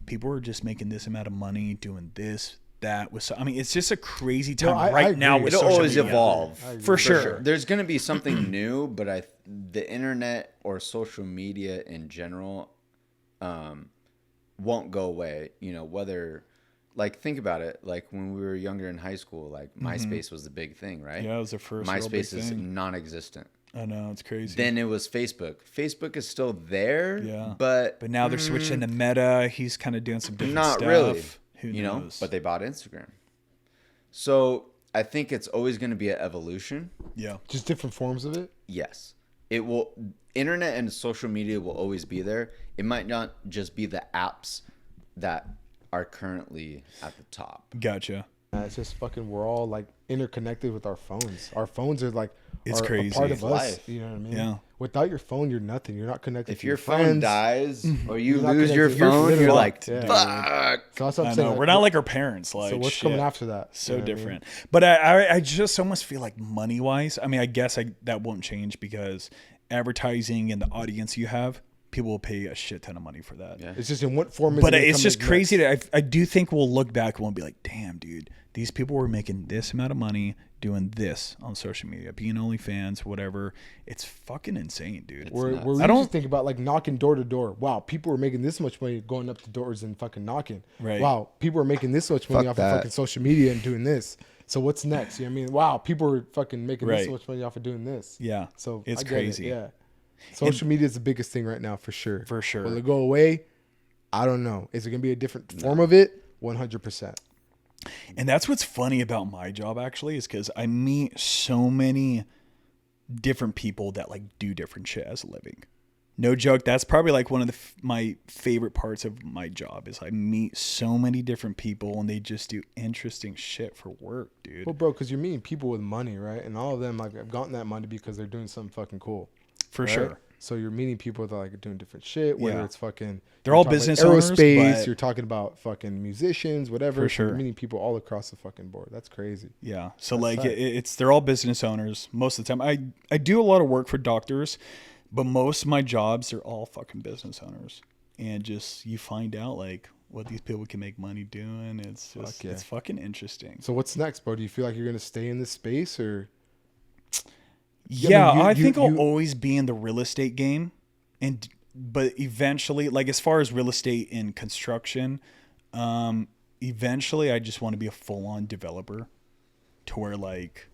people are just making this amount of money doing this, that was. I mean, it's just a crazy time I right agree. now with it'll social always media. evolve. I agree. For sure. There's going to be something new, but the internet or social media in general won't go away. You know, whether, like, think about it. Like, when we were younger in high school, like, MySpace was the big thing, right? Yeah, it was the first real big MySpace is thing. non-existent. I know, it's crazy. Then it was Facebook. Facebook is still there, Yeah. but But now they're switching to Meta. He's kind of doing some different not stuff. really. Who You know, knows? but they bought Instagram. So I think it's always going to be an evolution. yeah. Just different forms of it. Yes. It will. Internet and social media will always be there. It might not just be the apps that are currently at the top. Gotcha. It's just fucking. We're all like interconnected with our phones. Our phones are like It's are crazy. a part It's of us. life. You know what I mean? Yeah. Without your phone, you're nothing. You're not connected. If to your phone friends. dies or you You're not lose your connected. You're phone, you're literally like, fucked. Yeah. fuck. So that's what I'm I saying. know. We're not like our parents. Like, so what's shit. coming after that? So You know what I mean? different. But I just almost feel like money wise. I mean, I guess that won't change because advertising and the audience you have, people will pay a shit ton of money for that. Yeah. It's just in what form is But it gonna it's come just in crazy next? that I do think we'll look back and we'll be like, damn, dude, these people were making this amount of money doing this on social media, being OnlyFans, whatever. It's fucking insane, dude. Where nuts. we I don't- just think about like knocking door to door. Wow, people were making this much money going up to doors and fucking knocking. Right. Wow, people were making this much money Fuck off that. of fucking social media and doing this. So what's next? You know what I mean? Wow, people were fucking making this Right. much money off of doing this. Yeah. So It's I get crazy. It, yeah. Social media is the biggest thing right now for sure. For sure. Will it go away? I don't know. Is it gonna be a different form of it? 100%. And that's what's funny about my job actually is because I meet so many different people that like do different shit as a living. No joke. That's probably like one of my favorite parts of my job is I meet so many different people and they just do interesting shit for work, dude. Well, bro, because you're meeting people with money, right? And all of them like have gotten that money because they're doing something fucking cool. For right? sure. So you're meeting people that like are doing different shit, whether Yeah. it's fucking They're you're all talking business about owners, aerospace, but- you're talking about fucking musicians, whatever. For So you're sure. meeting people all across the fucking board. That's crazy. Yeah. So That's like tight. it's they're all business owners most of the time. I do a lot of work for doctors, but most of my jobs are all fucking business owners. And just you find out like what these people can make money doing. It's just Fuck yeah. it's fucking interesting. So what's next, bro? Do you feel like you're gonna stay in this space or Yeah, mean, I you- think I'll you- always be in the real estate game, but eventually, like as far as real estate and construction, eventually I just want to be a full-on developer, to where like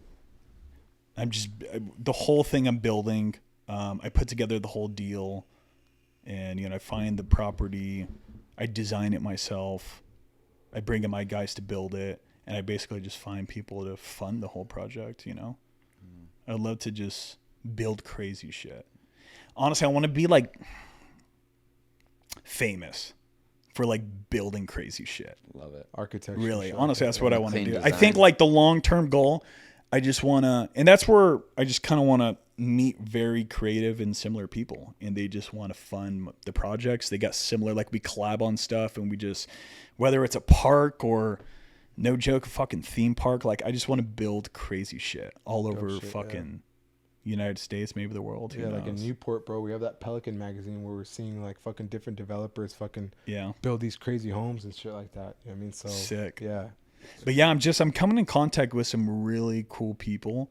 the whole thing I'm building. I put together the whole deal, and I find the property, I design it myself, I bring in my guys to build it, and I basically just find people to fund the whole project. I'd love to just build crazy shit. Honestly, I want to be like famous for like building crazy shit. Love it. architecture? Really, shit honestly, like that's that? what I want to Clean do. I think design. like the long-term goal, I just want to, and that's where I just kind of want to meet very creative and similar people, and they just want to fund the projects. They got similar, like we collab on stuff, and we just, whether it's a park or no joke, a fucking theme park, like I just want to build crazy shit all over shit, fucking United States, maybe the world. Who Yeah, like in knows? Newport, bro, we have that Pelican magazine where we're seeing like fucking different developers fucking Yeah. build these crazy homes and shit like that. You know what I mean? So Sick. Yeah. But yeah, I'm coming in contact with some really cool people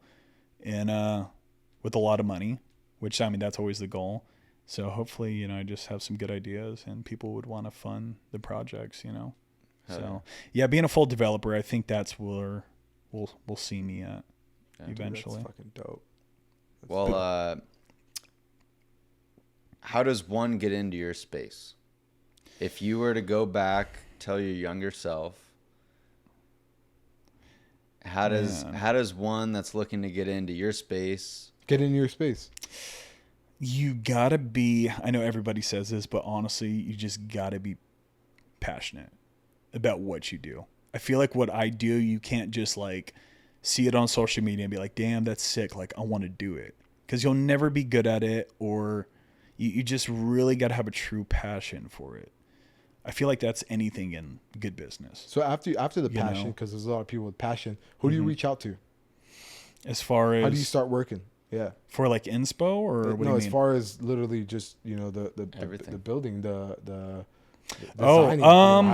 and with a lot of money, which I mean that's always the goal. So hopefully, you know, I just have some good ideas and people would want to fund the projects, you know. So yeah, being a full developer, I think that's where we'll see me at eventually. Dude, that's fucking dope. Well, how does one get into your space? If you were to go back, tell your younger self, how does one that's looking to get into your space get in your space? You gotta be, I know everybody says this, but honestly, you just gotta be passionate about what you do. I feel like what I do, you can't just like see it on social media and be like, damn, that's sick. Like, I want to do it. Because you'll never be good at it, or you just really got to have a true passion for it. I feel like that's anything in good business. So after the passion, because there's a lot of people with passion, who do you reach out to? As far as... How do you start working? Yeah. For like inspo, or what do you mean? As far as literally just, you know, the building, the designing,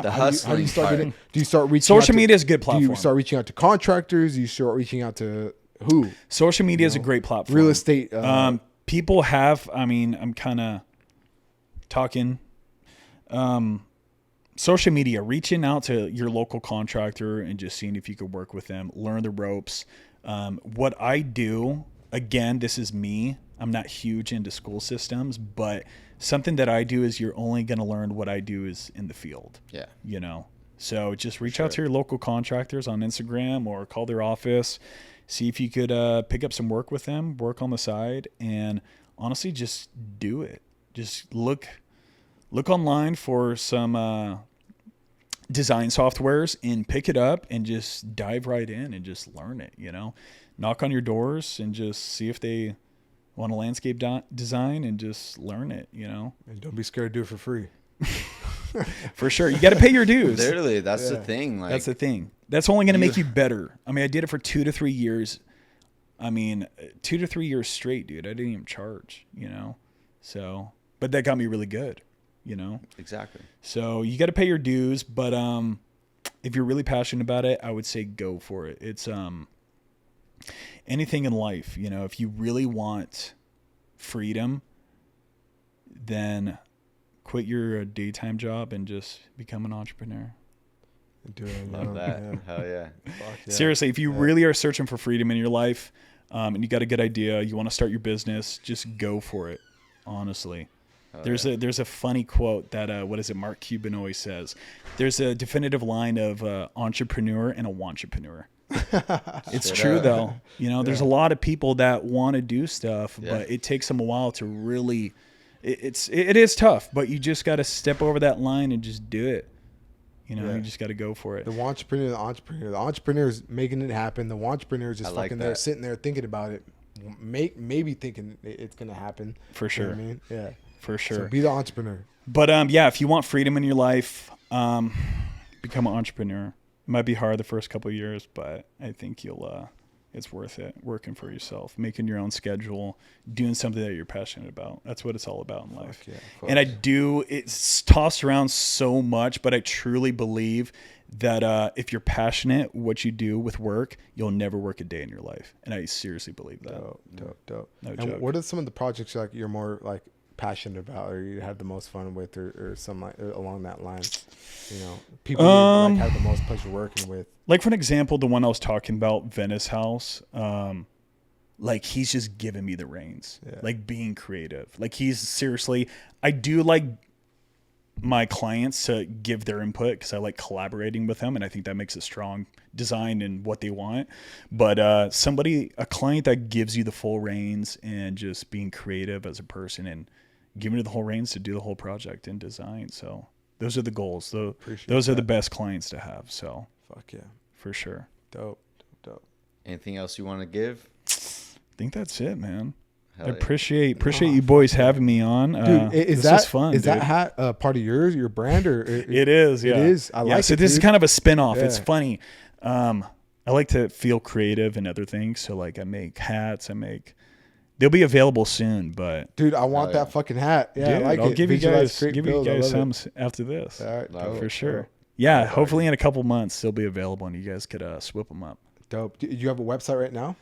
the hustling. How do you start getting, do you start reaching social out media is a good platform. Do you start reaching out to contractors? Do you start reaching out to who? Social media is a great platform. Real estate. People have, I mean, I'm kind of talking, social media, reaching out to your local contractor and just seeing if you could work with them, learn the ropes. What I do, again, this is me. I'm not huge into school systems, but something that I do is you're only going to learn what I do is in the field. Yeah. You know, so just reach out to your local contractors on Instagram or call their office, see if you could pick up some work with them, work on the side, and honestly, just do it. Just look online for some design softwares and pick it up and just dive right in and just learn it, you know. Knock on your doors and just see if they want a landscape design and just learn it, you know. And don't be scared to do it for free. For sure. You got to pay your dues. Literally, that's the thing. Like, that's the thing. That's only going to make you better. I mean, I did it for 2 to 3 years. I mean, 2 to 3 years straight, dude. I didn't even charge, you know. So, but that got me really good, you know. Exactly. So you got to pay your dues, but if you're really passionate about it, I would say go for it. It's anything in life, you know, if you really want freedom, then quit your daytime job and just become an entrepreneur. Love that. Yeah. Hell yeah. Seriously, if you really are searching for freedom in your life, and you got a good idea, you want to start your business, just go for it. Honestly. There's a funny quote that what is it, Mark Cuban always says. There's a definitive line of entrepreneur and a wantrepreneur. It's true though. You know, there's a lot of people that want to do stuff, but it takes them a while to really. It is tough, but you just got to step over that line and just do it. You know, you just got to go for it. The wantrepreneur, the entrepreneur. The entrepreneur is making it happen. The wantrepreneur is just fucking there, sitting there thinking about it, maybe thinking it's gonna happen. For sure. You know what I mean? Yeah. For sure. So be the entrepreneur. But yeah, if you want freedom in your life, become an entrepreneur. It might be hard the first couple of years, but I think it's worth it. Working for yourself, making your own schedule, doing something that you're passionate about. That's what it's all about in life. Yeah, and it's tossed around so much, but I truly believe that if you're passionate what you do with work, you'll never work a day in your life. And I seriously believe that. Dope. No and joke. What are some of the projects you're more like passionate about, or you had the most fun with, or some along that line? You know, people you have the most pleasure working with. Like for an example, the one I was talking about, Venice House. Like he's just giving me the reins, like being creative. Like he's seriously, I do like my clients to give their input because I like collaborating with them, and I think that makes a strong design and what they want. But a client that gives you the full reins and just being creative as a person and giving you the whole reins to do the whole project and design. So those are the goals. Those are the best clients to have. So fuck yeah, for sure. Dope. Anything else you want to give? I think that's it, man. Hell I appreciate you boys having me on. Dude, this is fun. Is that hat part of your brand, or it is? Yeah, it is. I like it. So this is kind of a spin-off. Yeah. It's funny. I like to feel creative and other things. So like I make hats. They'll be available soon. But dude, I want that fucking hat. Yeah, dude, I like I'll it. give you guys some it. after this. All right, for sure. Yeah, hopefully in a couple months they'll be available and you guys could swoop them up. Dope. Do you have a website right now?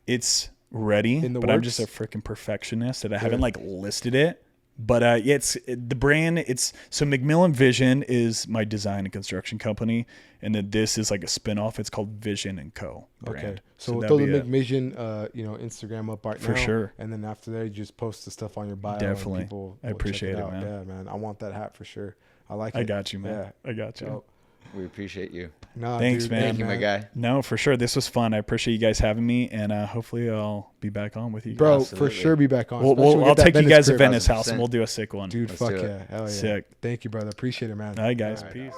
It's ready, In the but I'm just a works? freaking perfectionist that I haven't like listed it. But yeah, it's the brand. It's so McMillan Vision is my design and construction company, and then this is like a spinoff. It's called Vision and Co. brand. Okay, so we'll that'll throw the be it. McVision, Instagram up right For now. sure. And then after that, you just post the stuff on your bio. Definitely. And people I will check appreciate it, out. man. Yeah, man. I want that hat for sure. I like it. I got you, man. Yeah. I got you. Dope. We appreciate you. Nah, Thanks, dude, man. Thank you, my guy. No, for sure. This was fun. I appreciate you guys having me, and hopefully I'll be back on with you. Bro, guys. for Absolutely. sure be back on. Well, especially when we I'll get that take you guys to crib. Venice House, 1000%. and we'll do a sick one. Dude, Let's fuck do it. yeah. Hell yeah. Sick. Thank you, brother. Appreciate it, man. All right, guys. All right. Peace.